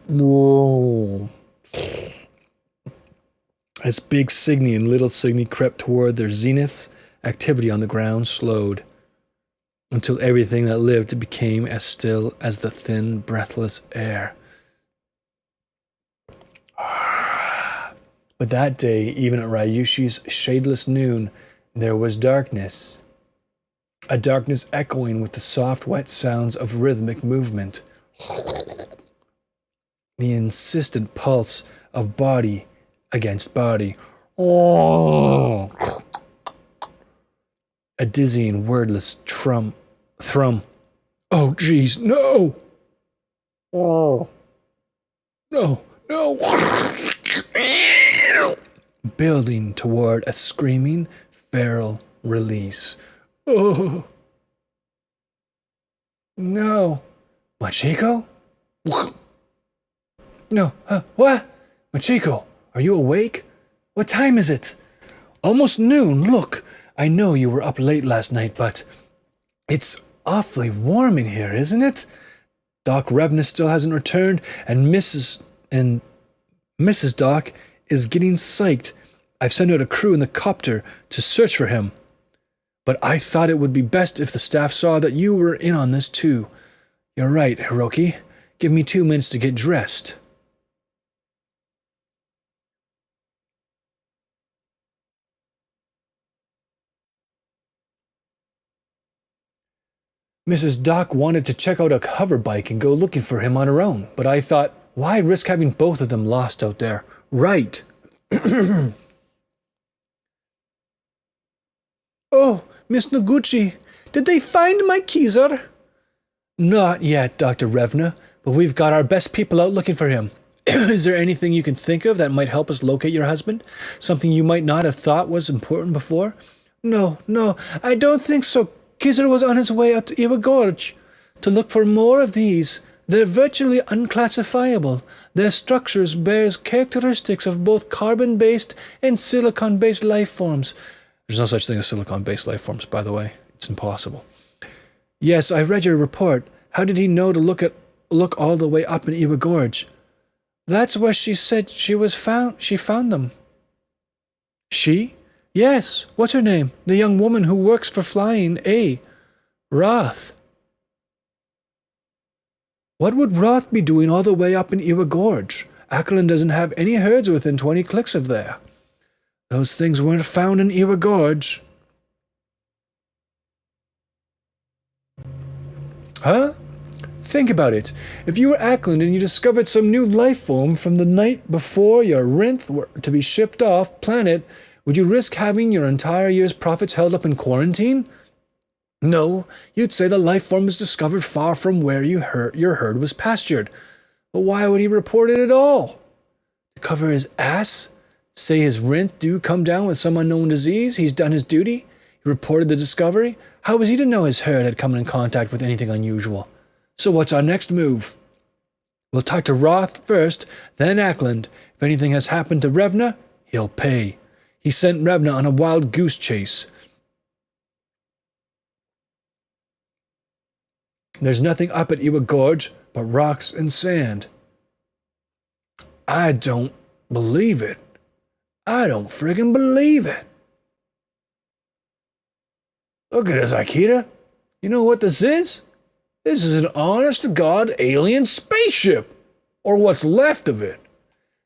Whoa. As Big Cygni and Little Cygni crept toward their zeniths, activity on the ground slowed, until everything that lived became as still as the thin, breathless air. But that day, even at Ryushi's shadeless noon, there was darkness. A darkness echoing with the soft, wet sounds of rhythmic movement. The insistent pulse of body against body. Oh. A dizzying, wordless thrum. Oh, geez, no! Oh. No, no! Building toward a screaming, feral release. Oh. No. Machiko? No. What? Machiko, are you awake? What time is it? Almost noon. Look, I know you were up late last night, but it's awfully warm in here, isn't it? Doc Revna still hasn't returned, and Mrs. Doc is getting psyched. I've sent out a crew in the copter to search for him. But I thought it would be best if the staff saw that you were in on this too. You're right, Hiroki. Give me 2 minutes to get dressed. Mrs. Doc wanted to check out a hover bike and go looking for him on her own, but I thought, why risk having both of them lost out there? Right. Oh, Miss Noguchi, did they find my Kizer? Not yet, Dr. Revna, but we've got our best people out looking for him. Is there anything you can think of that might help us locate your husband? Something you might not have thought was important before? No, I don't think so. Kizer was on his way up to Iwa Gorge to look for more of these. They're virtually unclassifiable. Their structures bears characteristics of both carbon-based and silicon-based life forms. There's no such thing as silicon-based life forms, by the way. It's impossible. Yes, I read your report. How did he know to look all the way up in Iwa Gorge? That's where she said she found them. She? Yes. What's her name? The young woman who works for Flying A. Roth. What would Roth be doing all the way up in Iwa Gorge? Ackland doesn't have any herds within 20 clicks of there. Those things weren't found in Iwa Gorge. Huh? Think about it. If you were Ackland and you discovered some new life form from the night before your Rinth were to be shipped off planet, would you risk having your entire year's profits held up in quarantine? No, you'd say the life form was discovered far from where your herd was pastured. But why would he report it at all? To cover his ass? Say his Rinth do come down with some unknown disease? He's done his duty? He reported the discovery? How was he to know his herd had come in contact with anything unusual? So what's our next move? We'll talk to Roth first, then Ackland. If anything has happened to Revna, he'll pay. He sent Revna on a wild goose chase. There's nothing up at Iwa Gorge but rocks and sand. I don't believe it. I don't friggin' believe it. Look at this, Akita. You know what this is? This is an honest-to-God alien spaceship. Or what's left of it.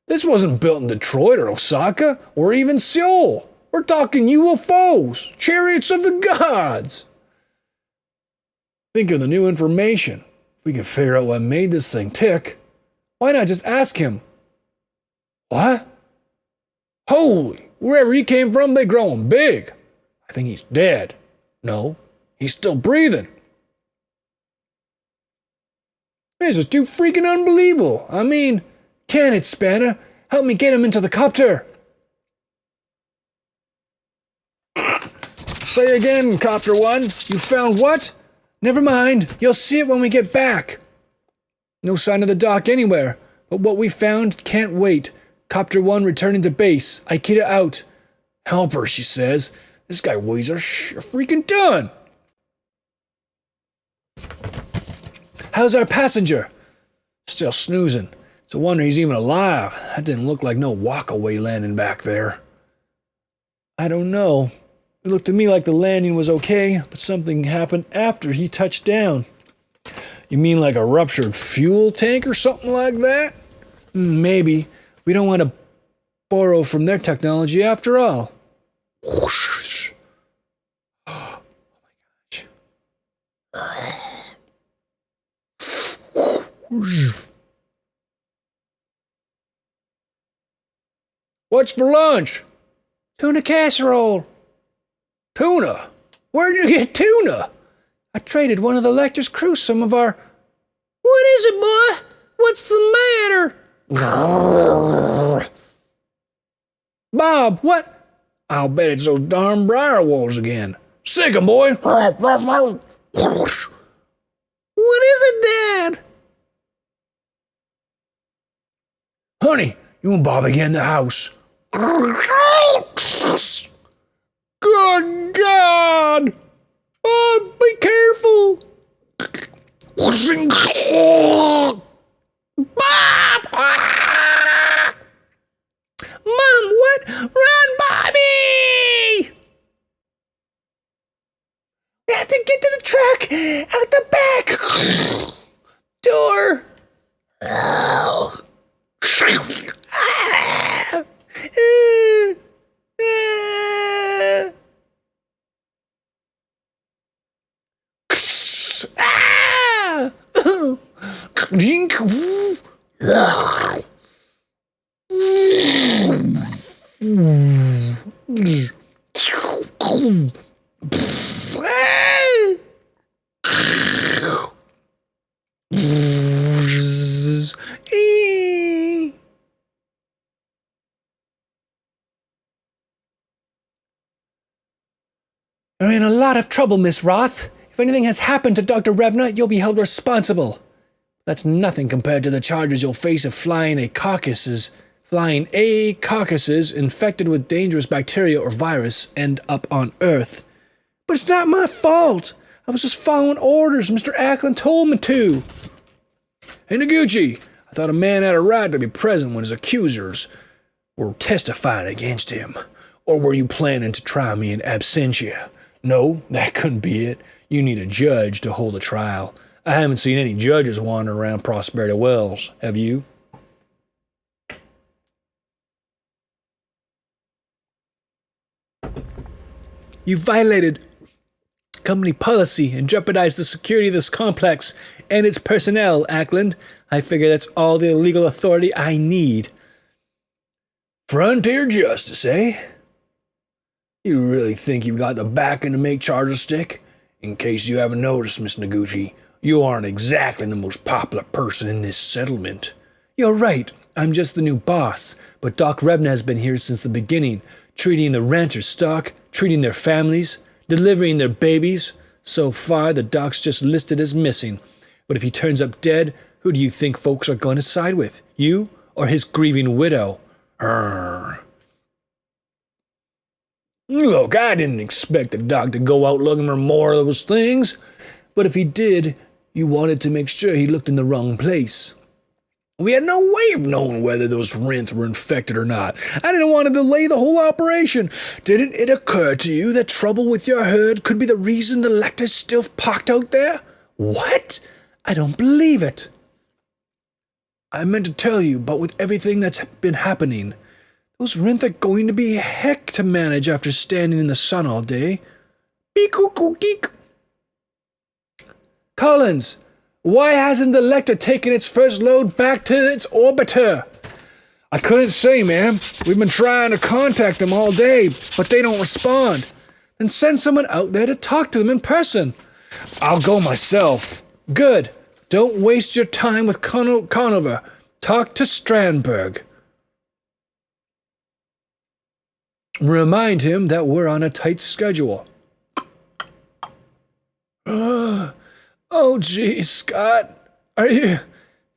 This wasn't built in Detroit or Osaka or even Seoul. We're talking UFOs, chariots of the gods. Think of the new information. If we can figure out what made this thing tick, why not just ask him? What? Holy, wherever he came from, they grow him big. I think he's dead. No, he's still breathing. This is too freaking unbelievable. I mean, can it, Spanner? Help me get him into the copter. Say again, Copter 1. You found what? Never mind. You'll see it when we get back. No sign of the dock anywhere, but what we found can't wait. Copter 1 returning to base. Aikita out. Help her, she says. This guy weighs a freaking ton. How's our passenger? Still snoozing. It's a wonder he's even alive. That didn't look like no walkaway landing back there. I don't know. It looked to me like the landing was okay, but something happened after he touched down. You mean like a ruptured fuel tank or something like that? Maybe. We don't want to borrow from their technology after all. Whoosh. Oh my gosh. What's for lunch? Tuna casserole. Tuna? Where'd you get tuna? I traded one of the Lecter's crew some of our... What is it, boy? What's the matter? Bob, what? I'll bet it's those darn briar wolves again. Sick 'em, boy. What is it, Dad? Honey, you and Bobby get in the house. Good God! Oh, be careful! Bob! Mom, what? Run, Bobby! We have to get to the truck! Out the back! Door! Oh. You're in a lot of trouble, Miss Roth. If anything has happened to Dr. Revna, you'll be held responsible. That's nothing compared to the charges you'll face of flying a carcasses infected with dangerous bacteria or virus end up on Earth. But it's not my fault. I was just following orders Mr. Ackland told me to. Hey, Noguchi, I thought a man had a right to be present when his accusers were testifying against him. Or were you planning to try me in absentia? No, that couldn't be it. You need a judge to hold a trial. I haven't seen any judges wandering around Prosperity Wells, have you? You violated company policy and jeopardized the security of this complex and its personnel, Ackland. I figure that's all the legal authority I need. Frontier justice, eh? You really think you've got the backing to make charges stick? In case you haven't noticed, Miss Noguchi, you aren't exactly the most popular person in this settlement. You're right, I'm just the new boss, but Doc Revna has been here since the beginning, treating the ranchers' stock, treating their families, delivering their babies. So far, the Doc's just listed as missing. But if he turns up dead, who do you think folks are going to side with? You or his grieving widow? Look, I didn't expect the Doc to go out looking for more of those things. But if he did, you wanted to make sure he looked in the wrong place. We had no way of knowing whether those Rinth were infected or not. I didn't want to delay the whole operation. Didn't it occur to you that trouble with your herd could be the reason the Lecter's still parked out there? What? I don't believe it. I meant to tell you, but with everything that's been happening, those Rinth are going to be a heck to manage after standing in the sun all day. Beep-coo-coo-geek. Collins, why hasn't the Lecter taken its first load back to its orbiter? I couldn't say, ma'am. We've been trying to contact them all day, but they don't respond. Then send someone out there to talk to them in person. I'll go myself. Good. Don't waste your time with Conover. Talk to Strandberg. Remind him that we're on a tight schedule. Oh, geez, Scott. Can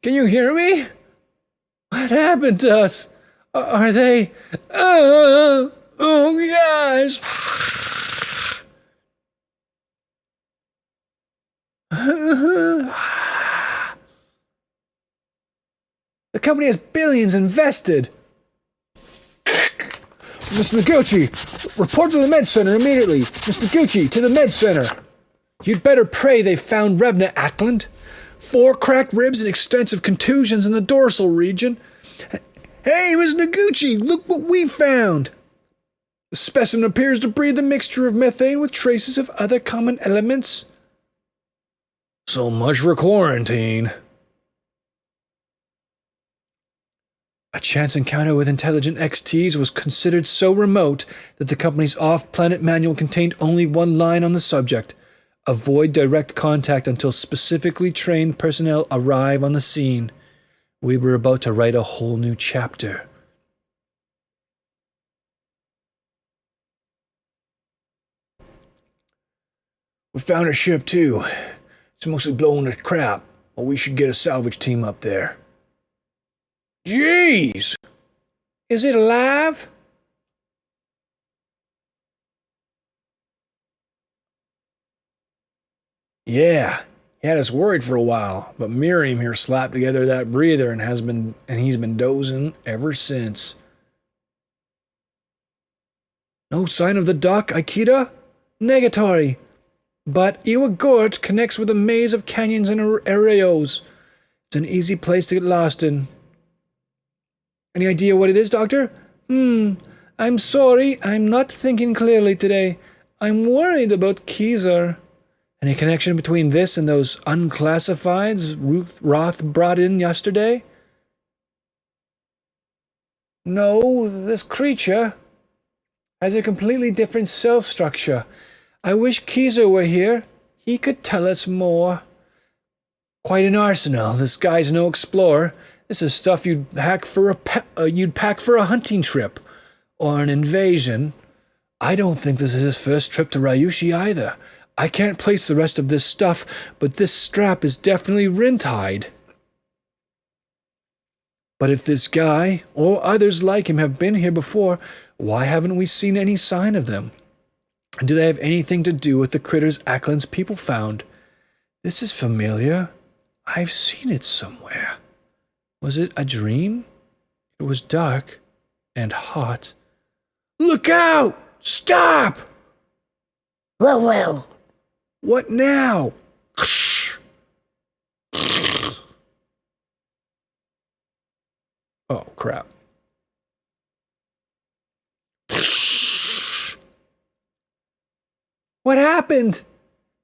you hear me? What happened to us? Are they... oh, gosh. The company has billions invested. Mr. Noguchi, report to the med center immediately. Mr. Noguchi, to the med center. You'd better pray they found Revna Ackland. 4 cracked ribs and extensive contusions in the dorsal region. Hey, Mr. Noguchi, look what we found. The specimen appears to breathe a mixture of methane with traces of other common elements. So much for quarantine. A chance encounter with intelligent XTs was considered so remote that the company's off-planet manual contained only one line on the subject. Avoid direct contact until specifically trained personnel arrive on the scene. We were about to write a whole new chapter. We found a ship too. It's mostly blowing to crap, but we should get a salvage team up there. Jeez! Is it alive? Yeah, he had us worried for a while, but Miriam here slapped together that breather and he's been dozing ever since. No sign of the dock, Aikida? Negatory. But Iwagort connects with a maze of canyons and arroyos. It's an easy place to get lost in. Any idea what it is, Doctor? I'm sorry, I'm not thinking clearly today. I'm worried about Keezer. Any connection between this and those unclassifieds Roth brought in yesterday? No, this creature has a completely different cell structure. I wish Keezer were here. He could tell us more. Quite an arsenal. This guy's no explorer. This is stuff you'd pack for a hunting trip or an invasion. I don't think this is his first trip to Ryushi either. I can't place the rest of this stuff, but this strap is definitely Rinthide. But if this guy, or others like him, have been here before, why haven't we seen any sign of them? And do they have anything to do with the critters Ackland's people found? This is familiar. I've seen it somewhere. Was it a dream? It was dark and hot. Look out! Stop! Well. What now? Oh, crap. What happened?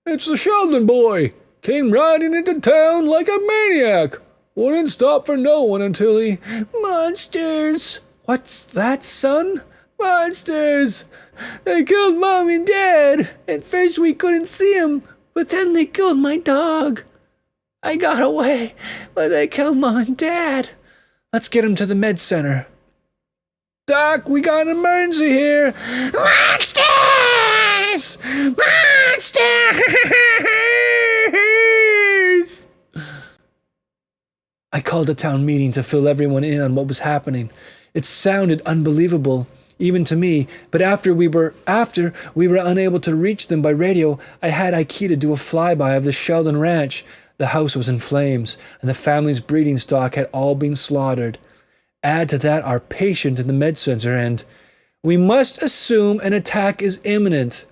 It's the Sheldon boy. Came riding into town like a maniac. Wouldn't stop for no one until he... Monsters! What's that, son? Monsters! They killed Mom and Dad. At first we couldn't see them, but then they killed my dog. I got away, but they killed Mom and Dad. Let's get him to the med center. Doc, we got an emergency here. Monsters! Monsters! I called a town meeting to fill everyone in on what was happening. It sounded unbelievable, even to me, but after we were unable to reach them by radio, I had Aikita do a flyby of the Sheldon Ranch. The house was in flames, and the family's breeding stock had all been slaughtered. Add to that our patient in the med center, and we must assume an attack is imminent.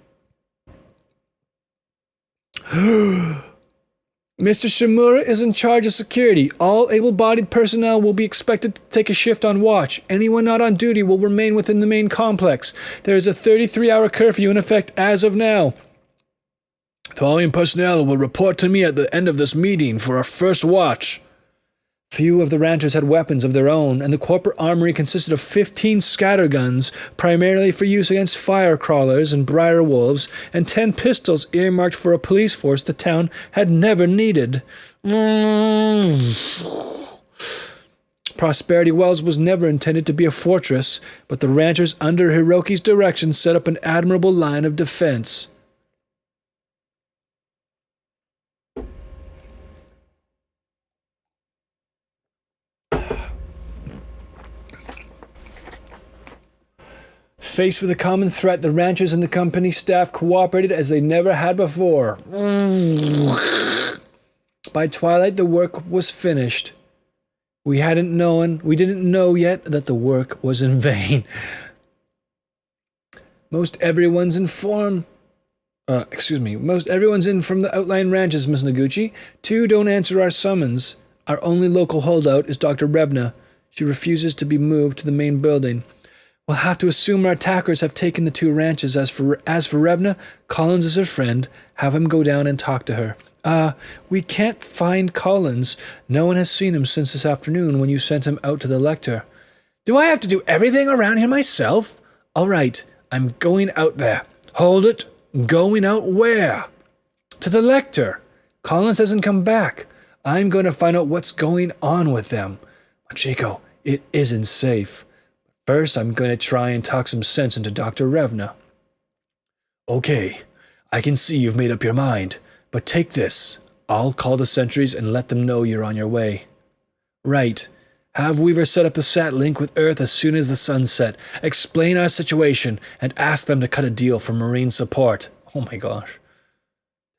Mr. Shimura is in charge of security. All able-bodied personnel will be expected to take a shift on watch. Anyone not on duty will remain within the main complex. There is a 33-hour curfew in effect as of now. Following personnel will report to me at the end of this meeting for our first watch. Few of the ranchers had weapons of their own, and the corporate armory consisted of 15 scatterguns, primarily for use against fire crawlers and briar wolves, and 10 pistols earmarked for a police force the town had never needed. Prosperity Wells was never intended to be a fortress, but the ranchers under Hiroki's direction set up an admirable line of defense. Faced with a common threat, the ranchers and the company staff cooperated as they never had before. By twilight, the work was finished. We didn't know yet that the work was in vain. Most everyone's in from the outlying ranches, Miss Noguchi. 2 don't answer our summons. Our only local holdout is Dr. Rebna. She refuses to be moved to the main building. We'll have to assume our attackers have taken the 2 ranches. As for Rebna, Collins is her friend. Have him go down and talk to her. We can't find Collins. No one has seen him since this afternoon when you sent him out to the lector. Do I have to do everything around here myself? All right, I'm going out there. Hold it. Going out where? To the lector. Collins hasn't come back. I'm going to find out what's going on with them. Machiko, it isn't safe. First, I'm going to try and talk some sense into Dr. Revna. Okay, I can see you've made up your mind, but take this. I'll call the sentries and let them know you're on your way. Right. Have Weaver set up a sat link with Earth as soon as the sun's set. Explain our situation and ask them to cut a deal for marine support. Oh my gosh.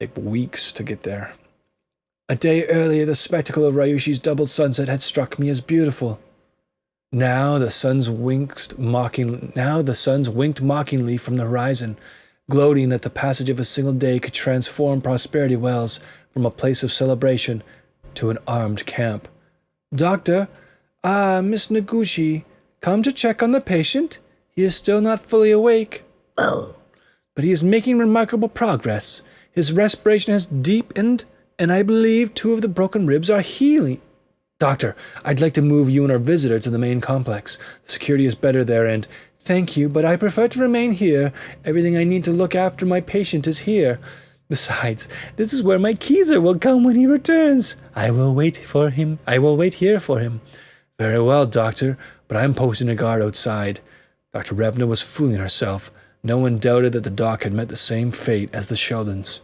Take weeks to get there. A day earlier, the spectacle of Ryushi's doubled sunset had struck me as beautiful. Now the sun winked mockingly from the horizon, gloating that the passage of a single day could transform Prosperity Wells from a place of celebration to an armed camp. Doctor, Miss Noguchi, come to check on the patient? He is still not fully awake. Oh. But he is making remarkable progress. His respiration has deepened, and I believe 2 of the broken ribs are healing. Doctor, I'd like to move you and our visitor to the main complex. The security is better there, and thank you, but I prefer to remain here. Everything I need to look after my patient is here. Besides, this is where my Keezer will come when he returns. I will wait here for him. Very well, Doctor, but I'm posting a guard outside. Dr. Revna was fooling herself. No one doubted that the doc had met the same fate as the Sheldons.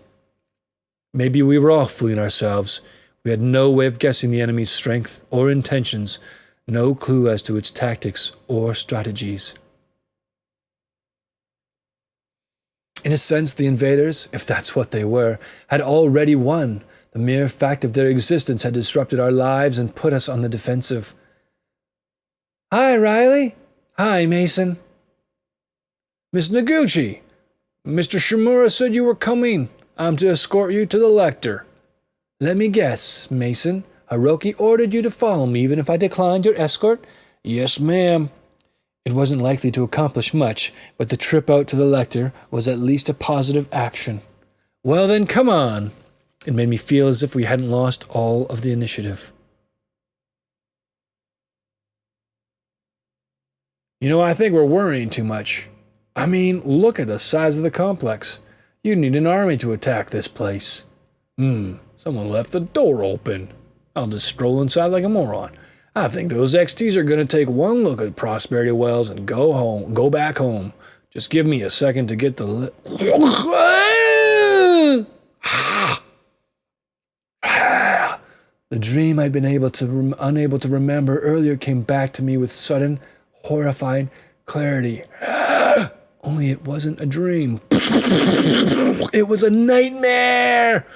Maybe we were all fooling ourselves. We had no way of guessing the enemy's strength or intentions, no clue as to its tactics or strategies. In a sense, the invaders, if that's what they were, had already won. The mere fact of their existence had disrupted our lives and put us on the defensive. Hi, Riley. Hi, Mason. Miss Noguchi, Mr. Shimura said you were coming. I'm to escort you to the lector. Let me guess, Mason. Hiroki ordered you to follow me even if I declined your escort? Yes, ma'am. It wasn't likely to accomplish much, but the trip out to the lector was at least a positive action. Well then, come on. It made me feel as if we hadn't lost all of the initiative. You know, I think we're worrying too much. I mean, look at the size of the complex. You need an army to attack this place. Someone left the door open. I'll just stroll inside like a moron. I think those XTs are going to take one look at Prosperity Wells and go back home. Just give me a second to get the... The dream I'd been unable to remember earlier came back to me with sudden, horrifying clarity. Only it wasn't a dream. It was a nightmare!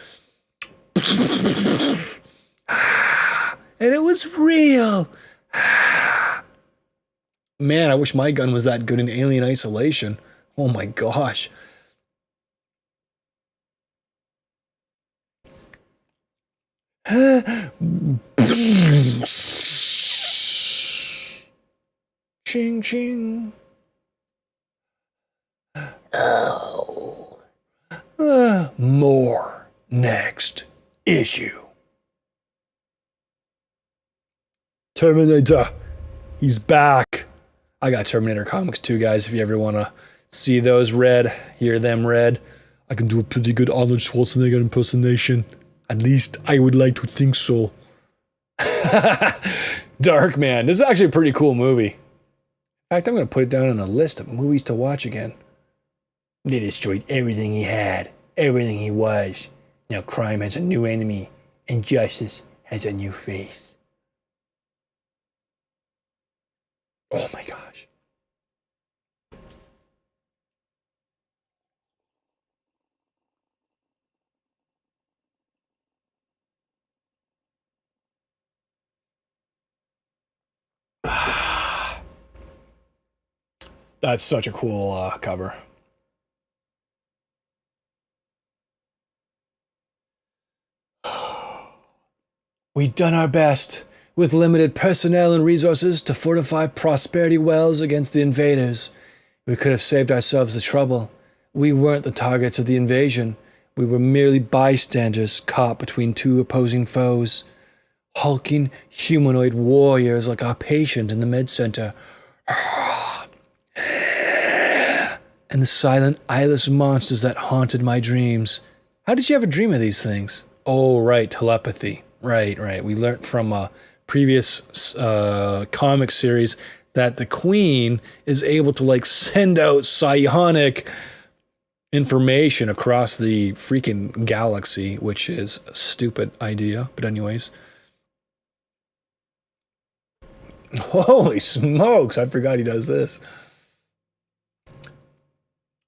And it was real! Man, I wish my gun was that good in Alien Isolation. Oh my gosh. Ching ching. Oh. More next issue. Terminator. He's back. I got Terminator comics too, guys, if you ever want to see those read, hear them read. I can do a pretty good Arnold Schwarzenegger impersonation. At least I would like to think so. Darkman. This is actually a pretty cool movie. In fact, I'm going to put it down on a list of movies to watch again. They destroyed everything he had, everything he was. Now crime has a new enemy, and justice has a new face. Oh my gosh. That's such a cool cover. We've done our best, with limited personnel and resources, to fortify Prosperity Wells against the invaders. We could have saved ourselves the trouble. We weren't the targets of the invasion. We were merely bystanders caught between two opposing foes. Hulking humanoid warriors like our patient in the med center. And the silent, eyeless monsters that haunted my dreams. How did you ever dream of these things? Oh, right, telepathy. Right. We learned from a previous comic series that the Queen is able to, like, send out psionic information across the freaking galaxy, which is a stupid idea. But anyways. Holy smokes, I forgot he does this.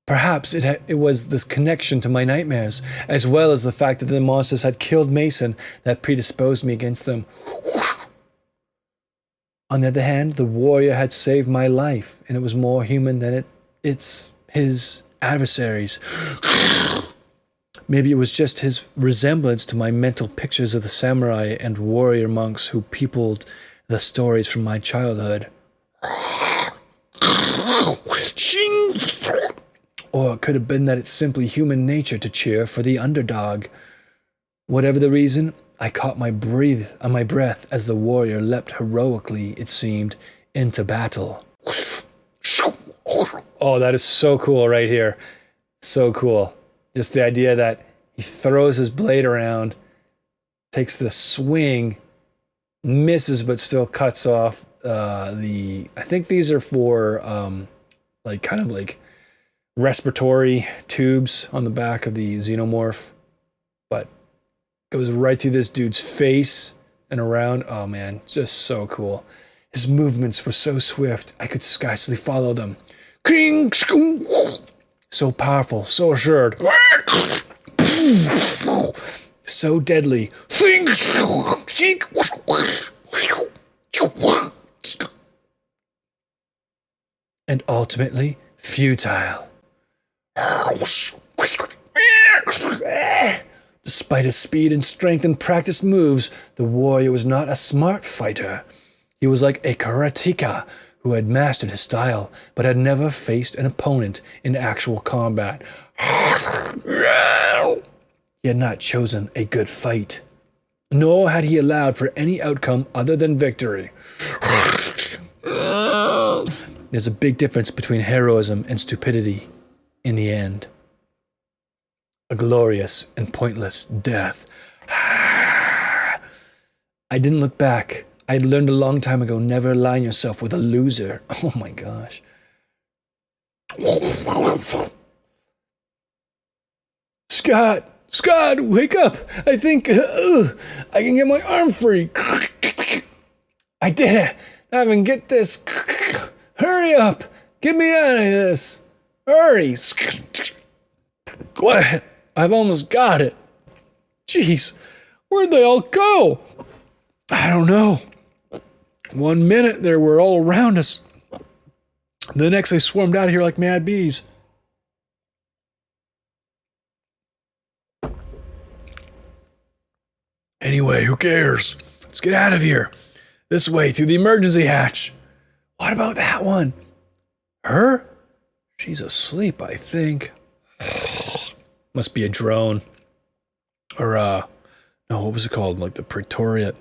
Perhaps it was this connection to my nightmares, as well as the fact that the monsters had killed Mason, that predisposed me against them. On the other hand, the warrior had saved my life, and it was more human than his adversaries. Maybe it was just his resemblance to my mental pictures of the samurai and warrior monks who peopled the stories from my childhood. Or it could have been that it's simply human nature to cheer for the underdog. Whatever the reason, I caught my breath as the warrior leapt heroically, it seemed, into battle. Oh, that is so cool right here. So cool. Just the idea that he throws his blade around, takes the swing, misses but still cuts off I think these are for like kind of like respiratory tubes on the back of the xenomorph, but goes right through this dude's face and around. Oh man, just so cool. His movements were so swift I could scarcely follow them. So powerful, so assured, so deadly, and ultimately futile. Despite his speed and strength and practiced moves, the warrior was not a smart fighter. He was like a karateka who had mastered his style, but had never faced an opponent in actual combat. He had not chosen a good fight, nor had he allowed for any outcome other than victory. There's a big difference between heroism and stupidity in the end. A glorious and pointless death. I didn't look back. I had learned a long time ago, never align yourself with a loser. Oh my gosh. Scott, wake up. I think I can get my arm free. I did it. I can get this. Hurry up. Get me out of this. Hurry. What? I've almost got it. Jeez, where'd they all go? I don't know. 1 minute they were all around us. The next they swarmed out of here like mad bees. Anyway, who cares? Let's get out of here. This way, through the emergency hatch. What about that one? Her? She's asleep, I think. Must be a drone. Or, no, what was it called? Like the Praetoriat.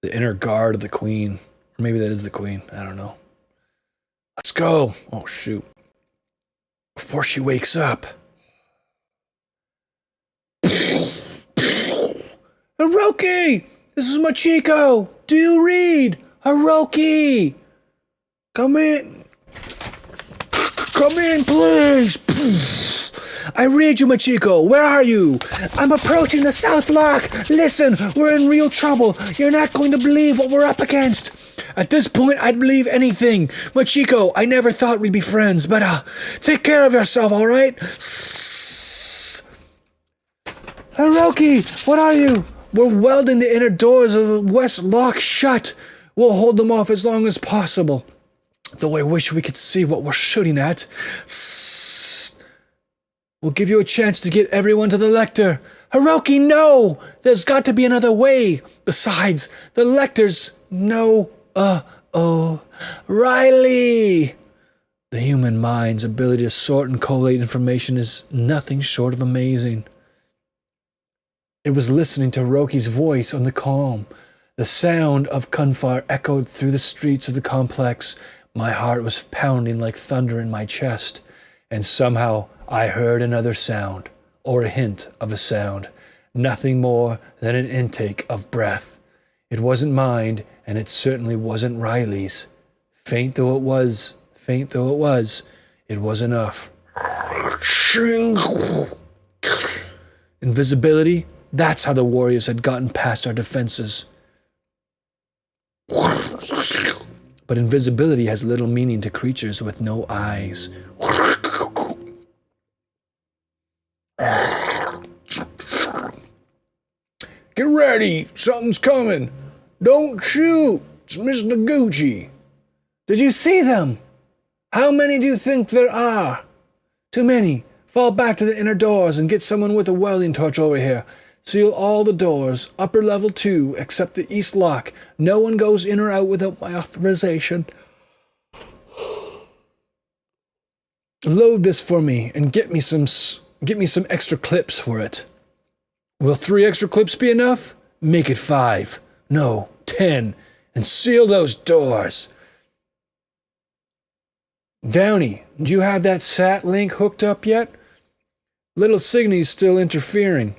The inner guard of the Queen. Or maybe that is the Queen. I don't know. Let's go. Oh, shoot. Before she wakes up. Hiroki! This is Machiko! Do you read? Hiroki! Come in. Come in, please! I read you, Machiko. Where are you? I'm approaching the South Block. Listen, we're in real trouble. You're not going to believe what we're up against. At this point, I'd believe anything. Machiko, I never thought we'd be friends, but take care of yourself, all right? Hiroki, what are you? We're welding the inner doors of the West Lock shut. We'll hold them off as long as possible. Though I wish we could see what we're shooting at. We'll give you a chance to get everyone to the lector. Hiroki, no! There's got to be another way. Besides, the lectors... No, Riley! The human mind's ability to sort and collate information is nothing short of amazing. It was listening to Hiroki's voice on the comm. The sound of Kunfar echoed through the streets of the complex. My heart was pounding like thunder in my chest, and somehow I heard another sound, or a hint of a sound, nothing more than an intake of breath. It wasn't mine, and it certainly wasn't Riley's. Faint though it was, it was enough. Invisibility? That's how the warriors had gotten past our defenses. But invisibility has little meaning to creatures with no eyes. Get ready, something's coming. Don't shoot, it's Miss Noguchi. Did you see them? How many do you think there are? Too many. Fall back to the inner doors and get someone with a welding torch over here. Seal all the doors, upper level 2, except the east lock. No one goes in or out without my authorization. Load this for me and get me some extra clips for it. Will 3 extra clips be enough? Make it 5. No, 10. And seal those doors. Downey, do you have that SAT link hooked up yet? Little Signy's still interfering.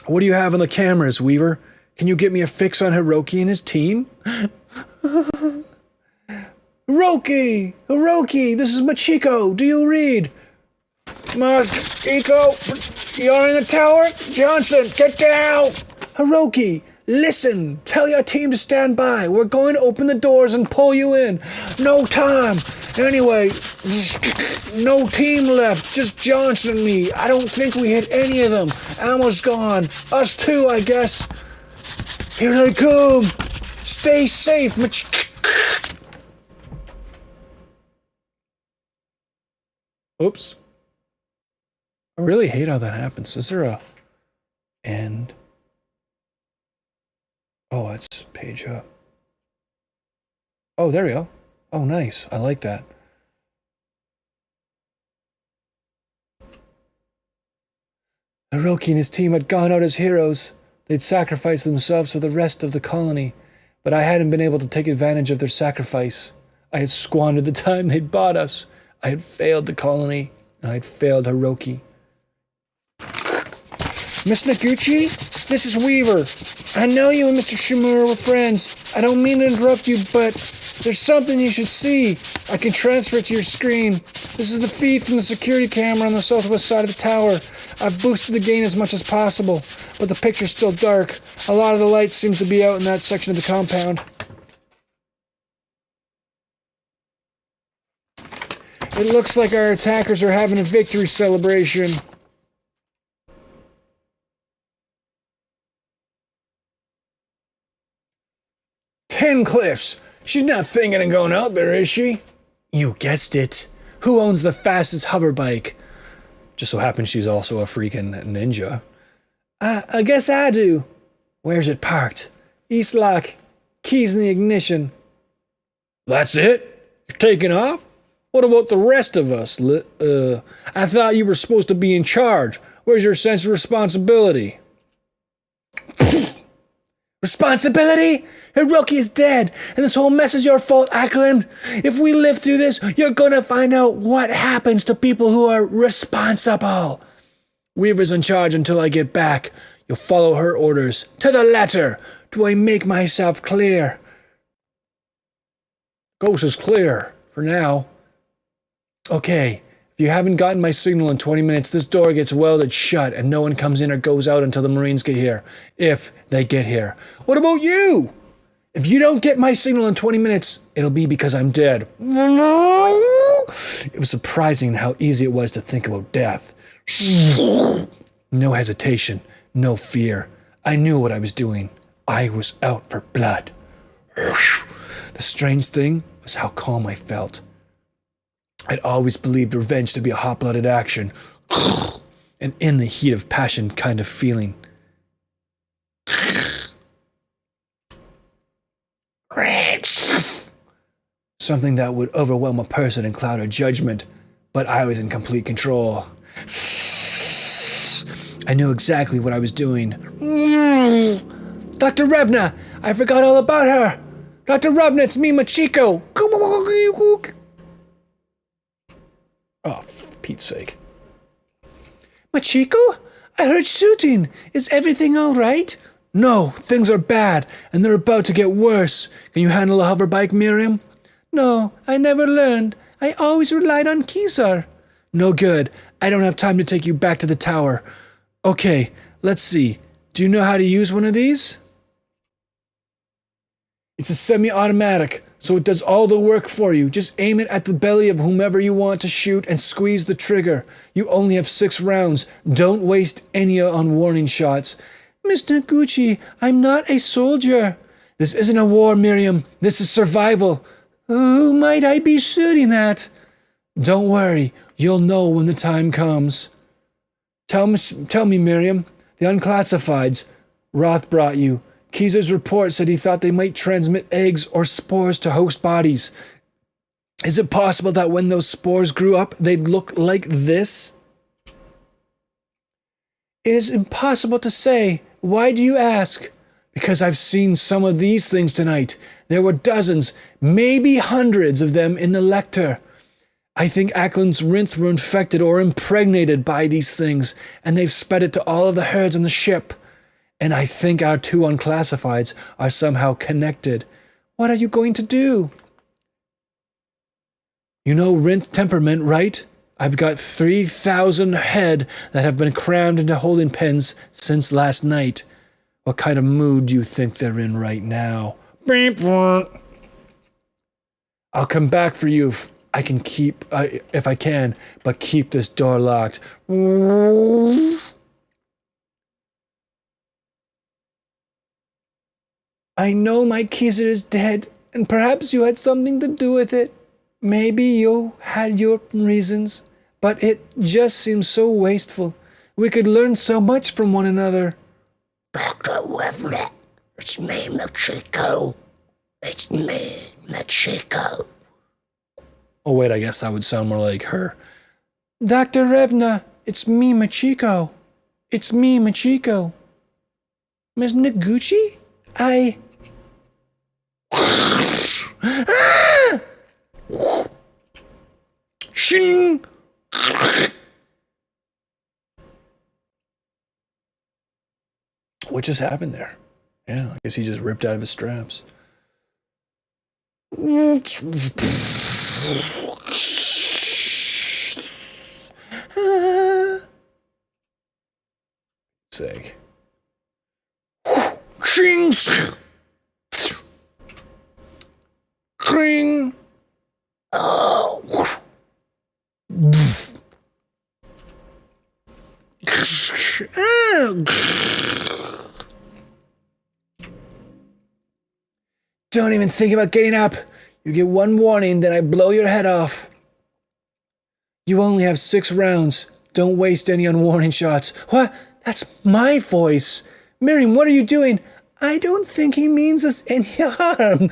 What do you have on the cameras, Weaver? Can you get me a fix on Hiroki and his team? Hiroki, this is Machiko. Do you read? Machiko, you're in the tower? Johnson, get down! Hiroki, listen. Tell your team to stand by. We're going to open the doors and pull you in. No time. Anyway, no team left. Just Johnson and me. I don't think we hit any of them. Ammo's gone. Us too, I guess. Here they come. Stay safe, Oops. I really hate how that happens. Is there a end? Oh, that's page up. Oh, there we go. Oh, nice. I like that. Hiroki and his team had gone out as heroes. They'd sacrificed themselves for the rest of the colony, but I hadn't been able to take advantage of their sacrifice. I had squandered the time they'd bought us. I had failed the colony. I had failed Hiroki. Miss Noguchi, this is Weaver. I know you and Mr. Shimura were friends. I don't mean to interrupt you, but there's something you should see. I can transfer it to your screen. This is the feed from the security camera on the southwest side of the tower. I've boosted the gain as much as possible, but the picture's still dark. A lot of the light seems to be out in that section of the compound. It looks like our attackers are having a victory celebration. "10 cliffs. She's not thinking of going out there, is she?" You guessed it. Who owns the fastest hover bike? Just so happens she's also a freaking ninja. I guess I do. Where's it parked? East lock. Keys in the ignition. That's it? You're taking off? What about the rest of us? I thought you were supposed to be in charge. Where's your sense of responsibility? Responsibility? Hiroki is dead, and this whole mess is your fault, Ackland. If we live through this, you're gonna find out what happens to people who are responsible. Weaver's in charge until I get back. You'll follow her orders. To the letter. Do I make myself clear? Coast is clear, for now. Okay, if you haven't gotten my signal in 20 minutes, this door gets welded shut, and no one comes in or goes out until the Marines get here. If they get here. What about you? If you don't get my signal in 20 minutes, it'll be because I'm dead. It was surprising how easy it was to think about death. No hesitation, no fear. I knew what I was doing. I was out for blood. The strange thing was how calm I felt. I'd always believed revenge to be a hot-blooded action, an in the heat of passion kind of feeling. Something that would overwhelm a person and cloud her judgment, but I was in complete control. I knew exactly what I was doing. Dr. Revna! I forgot all about her! Dr. Revna, it's me, Machiko! Oh, for Pete's sake. Machiko? I heard shooting. Is everything all right? No, things are bad, and they're about to get worse. Can you handle a hoverbike, Miriam? No, I never learned. I always relied on Kesar. No good. I don't have time to take you back to the tower. Okay, let's see. Do you know how to use one of these? It's a semi-automatic, so it does all the work for you. Just aim it at the belly of whomever you want to shoot and squeeze the trigger. You only have 6 rounds. Don't waste any on warning shots. Mr. Gucci, I'm not a soldier. This isn't a war, Miriam. This is survival. Who might I be shooting at? Don't worry. You'll know when the time comes. Tell me, Miriam. The unclassifieds Roth brought you. Kesar's report said he thought they might transmit eggs or spores to host bodies. Is it possible that when those spores grew up, they'd look like this? It is impossible to say. Why do you ask? Because I've seen some of these things tonight. There were dozens, maybe hundreds of them in the lector. I think Ackland's Rinth were infected or impregnated by these things, and they've spread it to all of the herds on the ship. And I think our 2 unclassifieds are somehow connected. What are you going to do? You know Rinth temperament, right? I've got 3,000 head that have been crammed into holding pens since last night. What kind of mood do you think they're in right now? I'll come back for you if I can, but keep this door locked. I know my Kesar is dead, and perhaps you had something to do with it. Maybe you had your reasons, but it just seems so wasteful. We could learn so much from one another. Dr. Wevner, it's me, Machiko. It's me, Machiko. Oh wait, I guess that would sound more like her. Dr. Revna, it's me, Machiko. It's me, Machiko. Miss Noguchi? Shing! What just happened there? Yeah, I guess he just ripped out of his straps. Sake. Shing! Kring! Oh! Don't even think about getting up. You get one warning, then I blow your head off. You only have 6 rounds. Don't waste any on warning shots. What? That's my voice. Miriam, what are you doing? I don't think he means us any harm.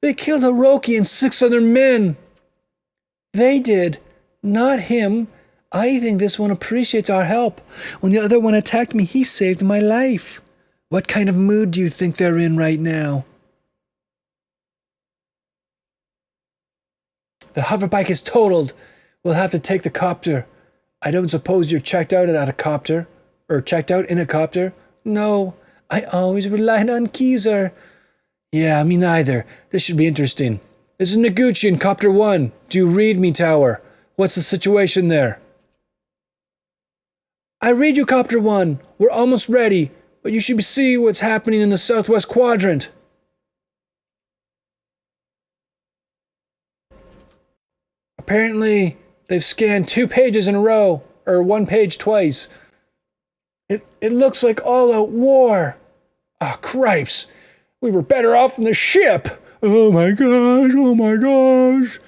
They killed Hiroki and 6 other men. They did, not him. I think this one appreciates our help. When the other one attacked me, he saved my life. What kind of mood do you think they're in right now? The hoverbike is totaled. We'll have to take the copter. I don't suppose you're checked out at a copter? Or checked out in a copter? No, I always relied on Kesar. Yeah, me neither. This should be interesting. This is Noguchi in Copter 1. Do you read me, Tower? What's the situation there? I read you, Copter 1. We're almost ready, but you should see what's happening in the southwest quadrant. Apparently, they've scanned 2 pages in a row, or 1 page twice. It looks like all-out war. Ah, cripes. We were better off in the ship. Oh my gosh, oh my gosh.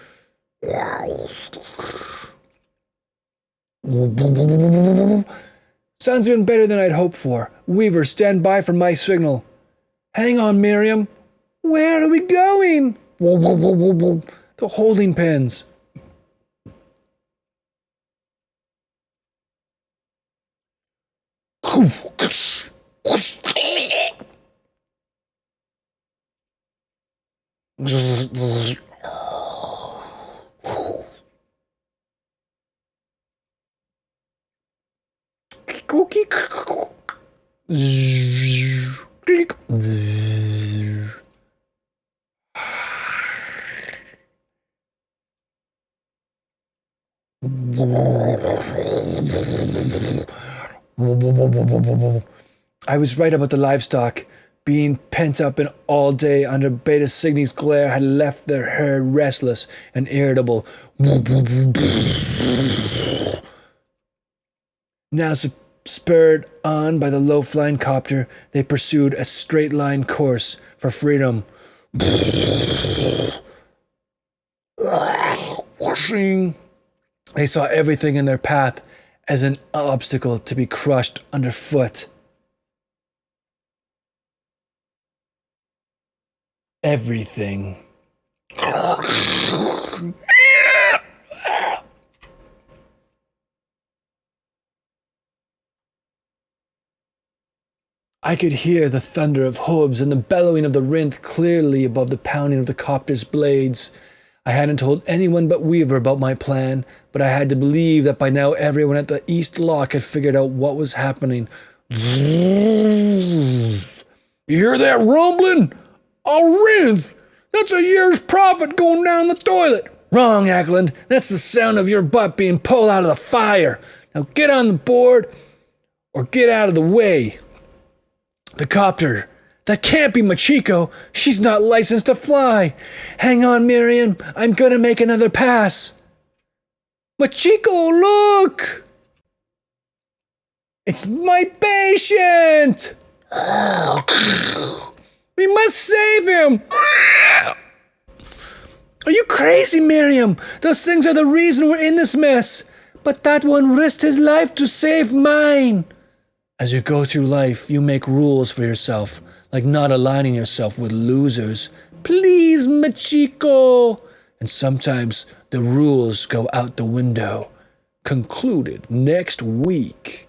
Sounds even better than I'd hoped for. Weaver, stand by for my signal. Hang on, Miriam. Where are we going? The holding pens. I was right about the livestock. Being pent up in all day under Beta Cygni's glare had left their herd restless and irritable. Now spurred on by the low-flying copter, they pursued a straight-line course for freedom. Washing. They saw everything in their path as an obstacle to be crushed underfoot. Everything. I could hear the thunder of hooves and the bellowing of the Rinth clearly above the pounding of the copter's blades. I hadn't told anyone but Weaver about my plan, but I had to believe that by now everyone at the East Lock had figured out what was happening. You hear that rumbling? A Rinth! That's a year's profit going down the toilet. Wrong, Ackland. That's the sound of your butt being pulled out of the fire. Now get on the board or get out of the way. The copter. That can't be Machiko. She's not licensed to fly. Hang on, Miriam. I'm gonna make another pass. Machiko, look! It's my patient! We must save him! Are you crazy, Miriam? Those things are the reason we're in this mess. But that one risked his life to save mine. As you go through life, you make rules for yourself, like not aligning yourself with losers. Please, Machiko. And sometimes the rules go out the window. Concluded next week.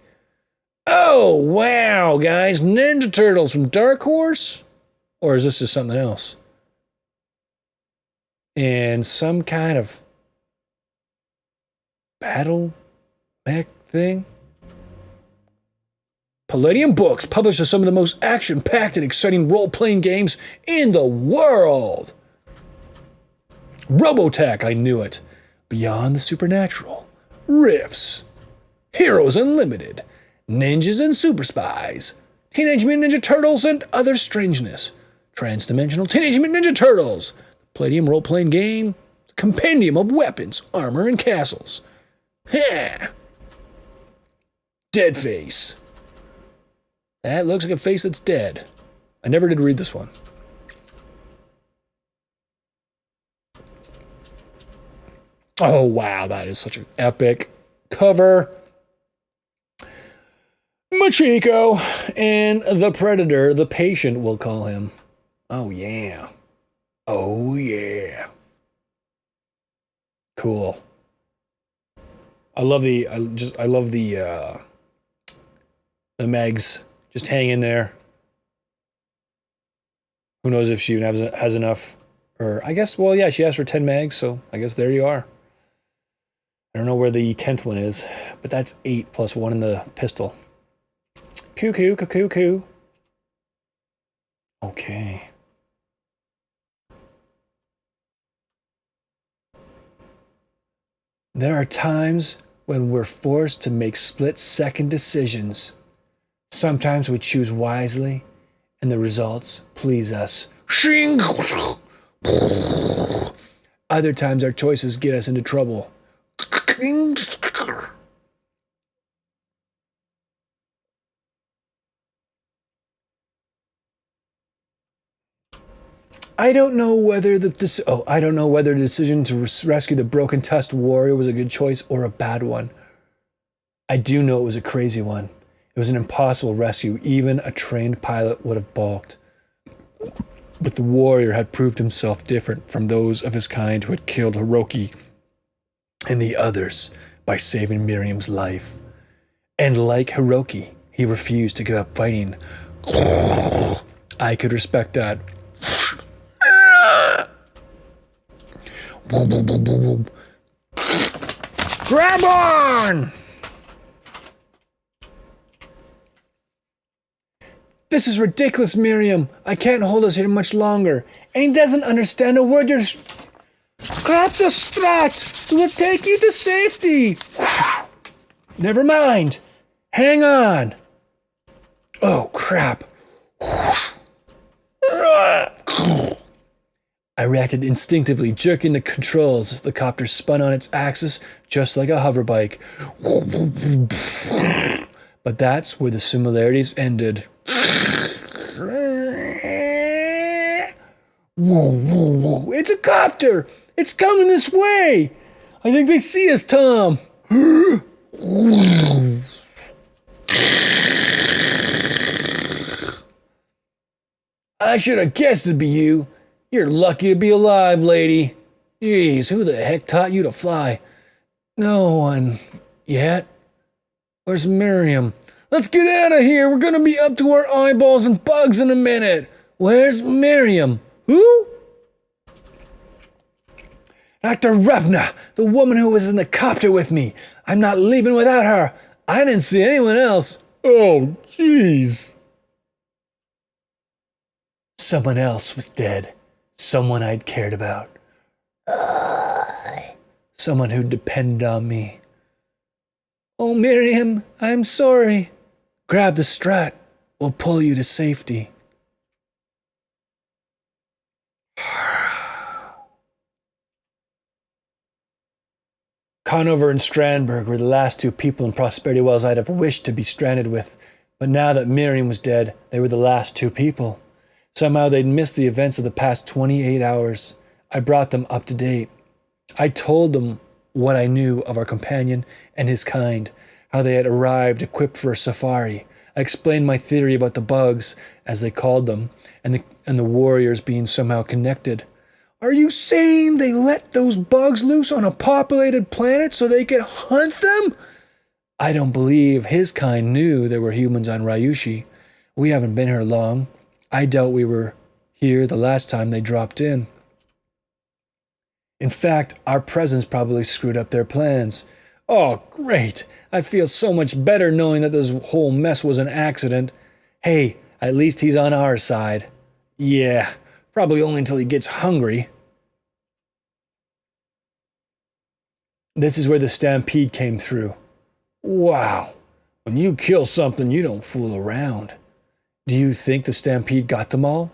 Oh, wow, guys. Ninja Turtles from Darkhores? Or is this just something else? And some kind of battle mech thing? Palladium Books publishes some of the most action-packed and exciting role-playing games in the world. Robotech, I knew it. Beyond the Supernatural. Rifts. Heroes Unlimited. Ninjas and Super Spies. Teenage Mutant Ninja Turtles and Other Strangeness. Transdimensional Teenage Mutant Ninja Turtles. Palladium role-playing game. Compendium of weapons, armor, and castles. Ha! Dead Face. That looks like a face that's dead. I never did read this one. Oh, wow, that is such an epic cover. Machiko and the Predator, the Patient, we'll call him. Oh, yeah. Oh, yeah. Cool. I love the Megs. Just hang in there. Who knows if she even has enough. Or, I guess, well, yeah, she asked for 10 mags, so I guess there you are. I don't know where the 10th one is, but that's 8 plus 1 in the pistol. Cuckoo, cuckoo, coo. Okay. There are times when we're forced to make split-second decisions. Sometimes we choose wisely, and the results please us. Other times our choices get us into trouble. I don't know whether the decision to rescue the broken tusked warrior was a good choice or a bad one. I do know it was a crazy one. It was an impossible rescue. Even a trained pilot would have balked. But the warrior had proved himself different from those of his kind who had killed Hiroki and the others by saving Miriam's life. And like Hiroki, he refused to give up fighting. I could respect that. Grab on! This is ridiculous, Miriam. I can't hold us here much longer. And he doesn't understand a word you're... Grab the strat! It will take you to safety! Never mind. Hang on. Oh, crap. I reacted instinctively, jerking the controls as the copter spun on its axis just like a hoverbike. But that's where the similarities ended. It's a copter! It's coming this way! I think they see us, Tom! I should have guessed it'd be you. You're lucky to be alive, lady. Jeez, who the heck taught you to fly? No one. Yet. Where's Miriam? Let's get out of here. We're gonna be up to our eyeballs in bugs in a minute. Where's Miriam? Who? Dr. Ravna, the woman who was in the copter with me. I'm not leaving without her. I didn't see anyone else. Oh, jeez. Someone else was dead. Someone I'd cared about. Someone who depended on me. Oh, Miriam, I'm sorry. Grab the strat. We'll pull you to safety. Conover and Strandberg were the last two people in Prosperity Wells I'd have wished to be stranded with, but now that Miriam was dead, they were the last two people. Somehow they'd missed the events of the past 28 hours. I brought them up to date. I told them what I knew of our companion and his kind, how they had arrived equipped for a safari. I explained my theory about the bugs, as they called them, and the warriors being somehow connected. Are you saying they let those bugs loose on a populated planet so they could hunt them? I don't believe his kind knew there were humans on Ryushi. We haven't been here long. I doubt we were here the last time they dropped in. In fact, our presence probably screwed up their plans. Oh, great. I feel so much better knowing that this whole mess was an accident. Hey, at least he's on our side. Yeah, probably only until he gets hungry. This is where the stampede came through. Wow. When you kill something, you don't fool around. Do you think the stampede got them all?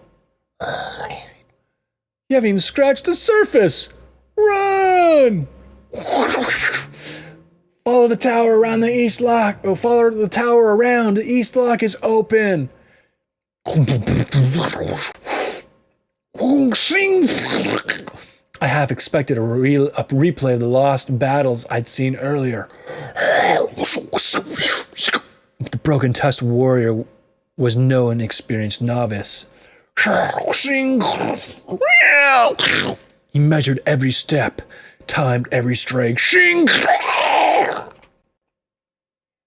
You haven't even scratched the surface! Run! Follow the tower around the east lock. Oh, follow the tower around. The east lock is open. I half expected a replay of the lost battles I'd seen earlier. The broken tusked warrior was no inexperienced novice. He measured every step, timed every strike.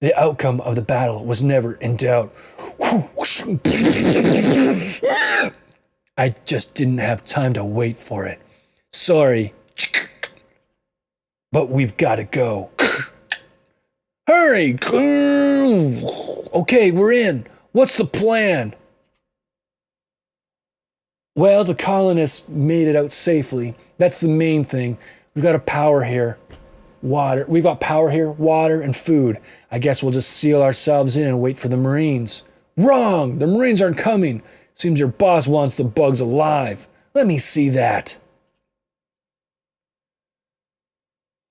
The outcome of the battle was never in doubt. I just didn't have time to wait for it. Sorry, but we've got to go. Hurry! Okay, we're in. What's the plan? Well, the colonists made it out safely. That's the main thing. We've got power here. Water. We've got power here, water, and food. I guess we'll just seal ourselves in and wait for the Marines. Wrong! The Marines aren't coming. Seems your boss wants the bugs alive. Let me see that.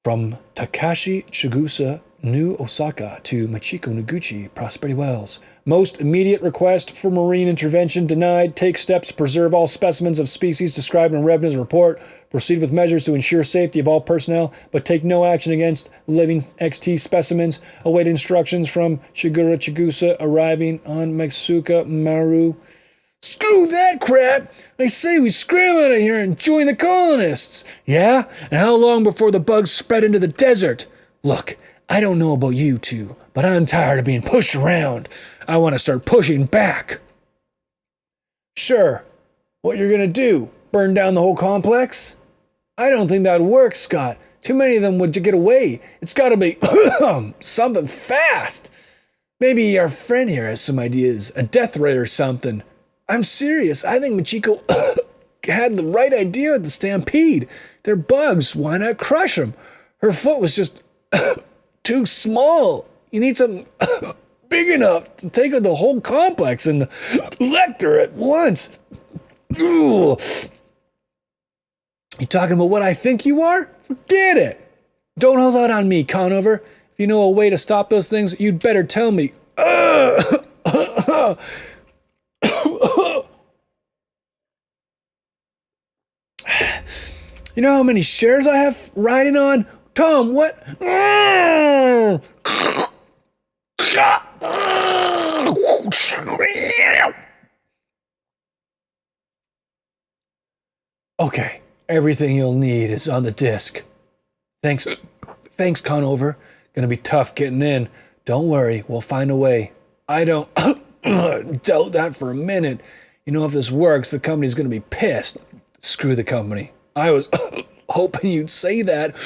From Takashi Chigusa, New Osaka to Machiko Noguchi, Prosperity Wells. Most immediate request for marine intervention denied. Take steps to preserve all specimens of species described in Revna's report. Proceed with measures to ensure safety of all personnel, but take no action against living XT specimens. Await instructions from Shigura Chigusa arriving on Matsuka Maru. Screw that crap! I say we scram out of here and join the colonists! Yeah? And how long before the bugs spread into the desert? Look, I don't know about you two, but I'm tired of being pushed around. I want to start pushing back. Sure. What you're gonna do? Burn down the whole complex? I don't think that would work, Scott. Too many of them would get away. It's gotta be something fast. Maybe our friend here has some ideas. A death ray or something. I'm serious. I think Machiko had the right idea with the stampede. They're bugs. Why not crush them? Her foot was just too small. You need something big enough to take on the whole complex and the Lecter at once. Ooh. You talking about what I think you are? Forget it. Don't hold out on me, Conover. If you know a way to stop those things, you'd better tell me. You know how many shares I have riding on? Tom, what? Okay, everything you'll need is on the disc. Thanks, Conover. Gonna be tough getting in. Don't worry, we'll find a way. I don't doubt that for a minute. You know, if this works, the company's gonna be pissed. Screw the company. I was hoping you'd say that.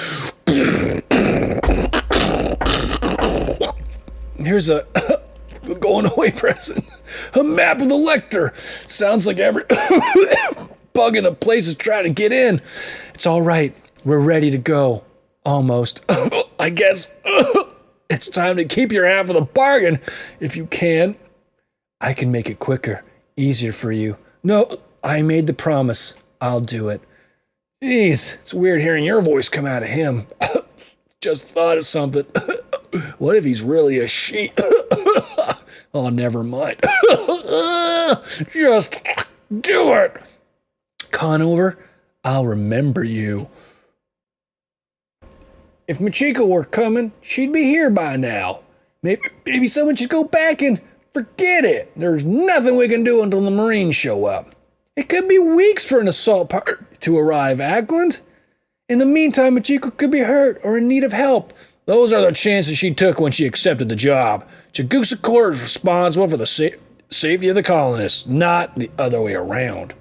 Here's a going away present. A map of the Lecter. Sounds like every bug in the place is trying to get in. It's all right. We're ready to go. Almost. I guess it's time to keep your half of the bargain if you can. I can make it quicker, easier for you. No, I made the promise. I'll do it. Jeez, it's weird hearing your voice come out of him. Just thought of something. What if he's really a sheep? Oh, never mind. Just do it. Conover, I'll remember you. If Machiko were coming, she'd be here by now. Maybe someone should go back and forget it. There's nothing we can do until the Marines show up. It could be weeks for an assault party to arrive, Ackland. In the meantime, Machiko could be hurt or in need of help. Those are the chances she took when she accepted the job. Chigusa Corps is responsible for the safety of the colonists, not the other way around.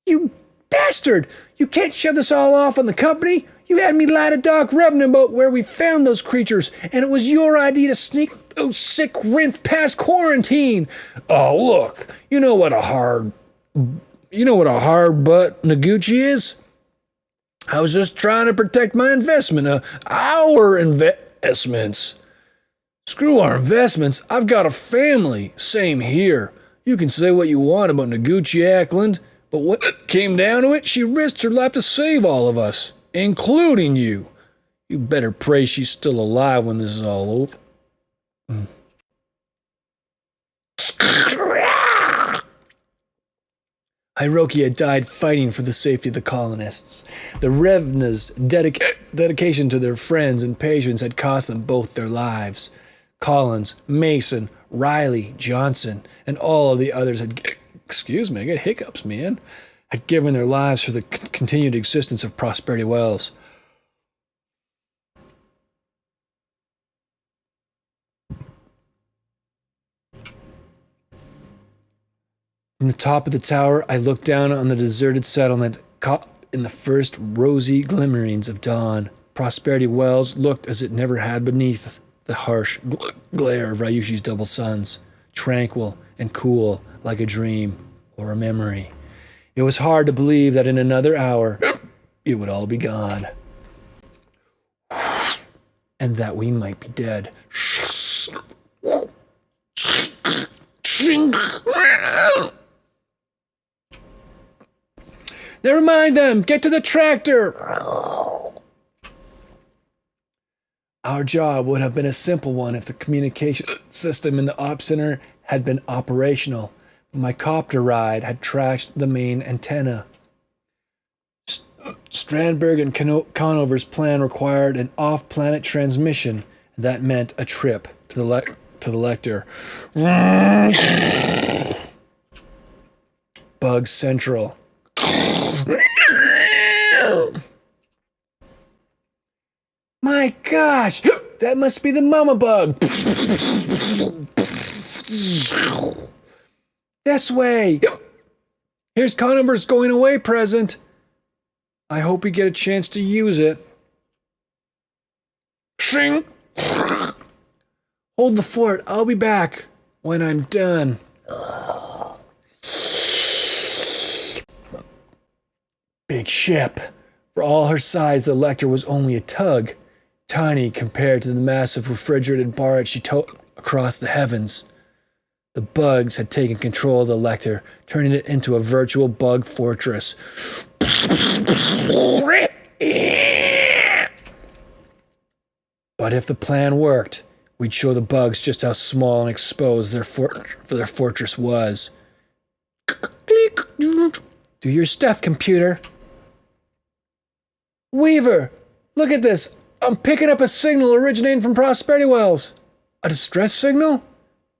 You bastard! You can't shove this all off on the company. You had me lie to Doc Revna about where we found those creatures, and it was your idea to sneak those sick Rinth past quarantine. Oh, look, you know what a hard butt Noguchi is? I was just trying to protect my investment, our investments. Screw our investments. I've got a family. Same here. You can say what you want about Noguchi Ackland, but when it came down to it, she risked her life to save all of us, including you. You better pray she's still alive when this is all over. Hiroki died fighting for the safety of the colonists. The Revna's dedication to their friends and patients had cost them both their lives. Collins, Mason, Riley, Johnson, and all of the others had... Excuse me, I get hiccups, man. Had given their lives for the continued existence of Prosperity Wells. From the top of the tower, I looked down on the deserted settlement, caught in the first rosy glimmerings of dawn. Prosperity Wells looked as it never had beneath the harsh glare of Ryushi's double suns, tranquil and cool like a dream or a memory. It was hard to believe that in another hour, it would all be gone. And that we might be dead. Never mind them! Get to the tractor! Our job would have been a simple one if the communication system in the op center had been operational. My copter ride had trashed the main antenna. Strandberg and Conover's plan required an off-planet transmission, and that meant a trip to the Lector. Bug Central. My gosh, that must be the mama bug. This way. Here's Conover's going away present. I hope you get a chance to use it. Shing. Hold the fort. I'll be back when I'm done. Big ship. For all her size, the Lector was only a tug. Tiny compared to the massive refrigerated barge she towed across the heavens. The bugs had taken control of the Lector, turning it into a virtual bug fortress. But if the plan worked, we'd show the bugs just how small and exposed their fortress was. Do your stuff, computer. Weaver, look at this. I'm picking up a signal originating from Prosperity Wells. A distress signal?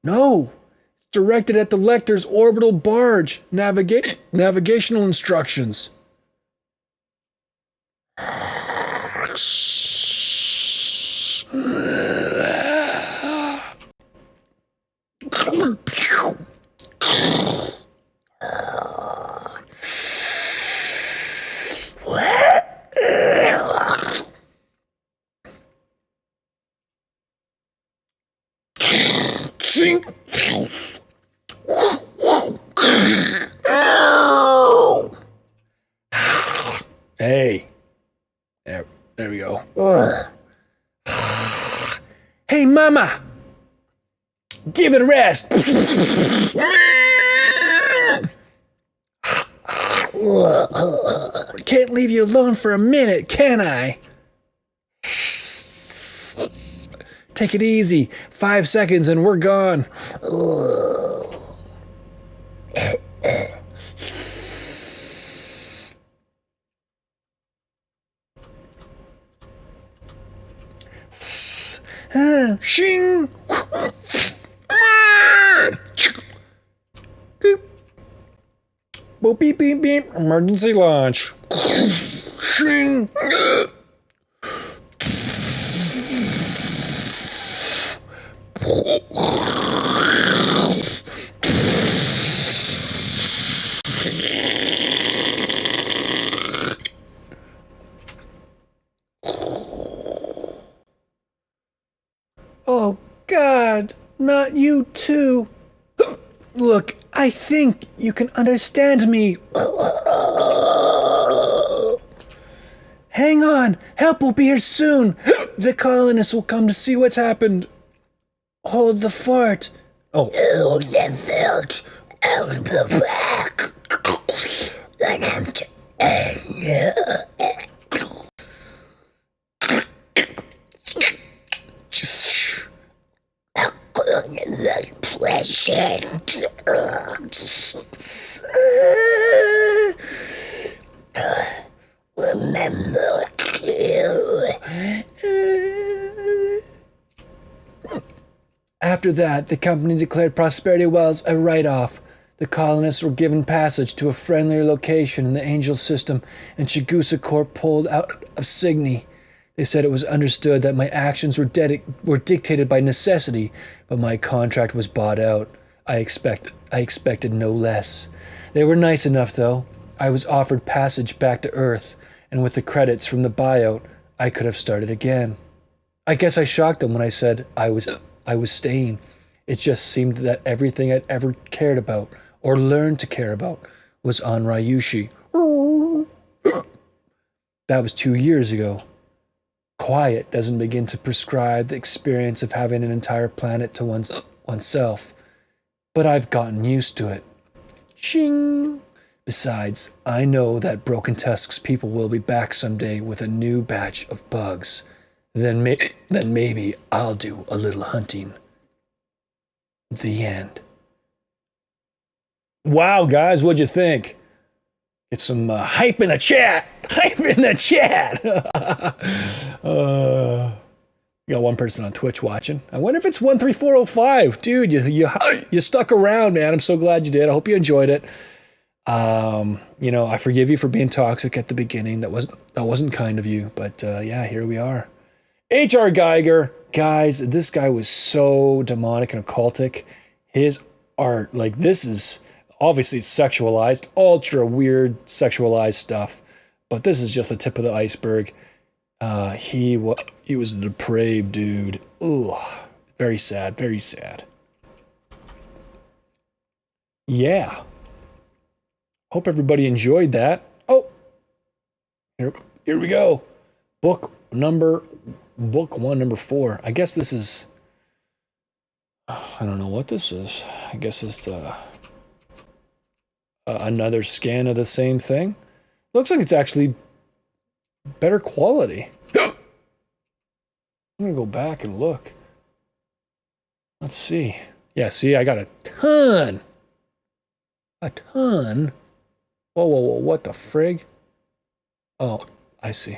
No. It's directed at the Lector's orbital barge. Navigational instructions. Hey. There we go. Hey, mama! Give it a rest! Can't leave you alone for a minute, can I? Take it easy. 5 seconds and we're gone. Shing! Boop, beep, beep, beep. Emergency launch. Shing! Oh, God, not you too. Look, I think you can understand me. Hang on, help will be here soon. The colonists will come to see what's happened. Hold the fort. Oh. Hold the fort. I'll be back. When I'm done. The present. Remember you. After that, the company declared Prosperity Wells a write-off. The colonists were given passage to a friendlier location in the Angel system, and Chigusa Corp pulled out of Cygni. They said it was understood that my actions were dictated by necessity, but my contract was bought out. I expected no less. They were nice enough, though. I was offered passage back to Earth, and with the credits from the buyout, I could have started again. I guess I shocked them when I said I was staying. It just seemed that everything I'd ever cared about, or learned to care about, was on Ryushi. That was 2 years ago. Quiet doesn't begin to prescribe the experience of having an entire planet to oneself, but I've gotten used to it. Shing! Besides, I know that Broken Tusk's people will be back someday with a new batch of bugs. then maybe I'll do a little hunting. The end. Wow, guys, what'd you think? Get some hype in the chat. Hype in the chat. We got one person on Twitch watching. I wonder if it's 13405. Dude, you stuck around, man. I'm so glad you did. I hope you enjoyed it. You know, I forgive you for being toxic at the beginning. That wasn't kind of you, but yeah, here we are. H.R. Geiger, guys, this guy was so demonic and occultic. His art, like, this is obviously it's sexualized, ultra weird sexualized stuff, but this is just the tip of the iceberg. He was a depraved dude. Ooh, very sad, very sad. Yeah. Hope everybody enjoyed that. Oh, here we go. Book one, number 4. I guess this is, I don't know what this is. I guess it's another scan of the same thing. Looks like it's actually better quality. I'm gonna go back and look. Let's see. Yeah, see, I got a ton. A ton. Whoa, what the frig? Oh, I see.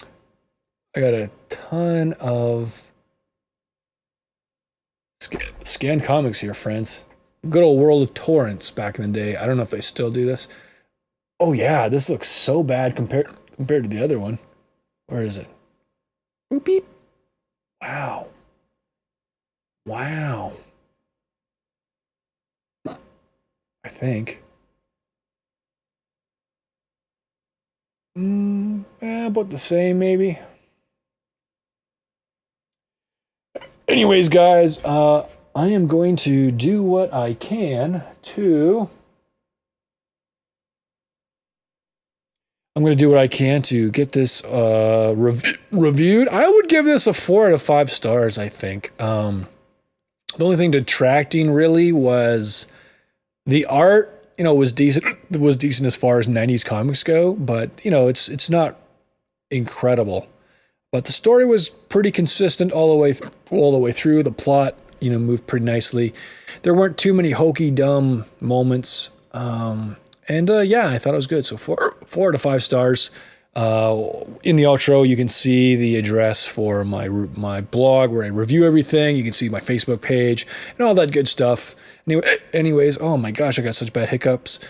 I got a ton of scanned comics here, friends. Good old world of torrents back in the day. I don't know if they still do this. Oh yeah, this looks so bad compared to the other one. Where is it? Boop beep. Wow. Wow. I think. About the same, maybe. Anyways, guys, I am going to do what I can to... I'm going to do what I can to get this reviewed. I would give this a 4 out of 5 stars, I think. The only thing detracting really was the art, you know, was decent as far as 90s comics go, but, you know, it's not incredible. But the story was pretty consistent all the way through. The plot, you know, moved pretty nicely. There weren't too many hokey dumb moments. Yeah, I thought it was good. So 4 out of 5 stars. In the outro, you can see the address for my blog where I review everything. You can see my Facebook page and all that good stuff. Anyways, oh my gosh, I got such bad hiccups.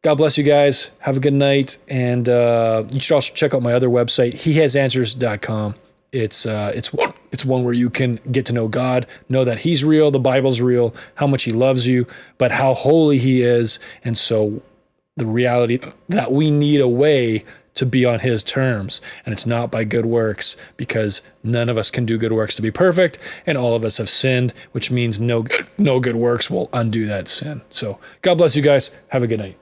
God bless you guys. Have a good night. And you should also check out my other website, hehasanswers.com. It's one where you can get to know God, know that he's real, the Bible's real, how much he loves you, but how holy he is. And so the reality that we need a way to be on his terms, and it's not by good works, because none of us can do good works to be perfect, and all of us have sinned, which means no good works will undo that sin. So God bless you guys. Have a good night.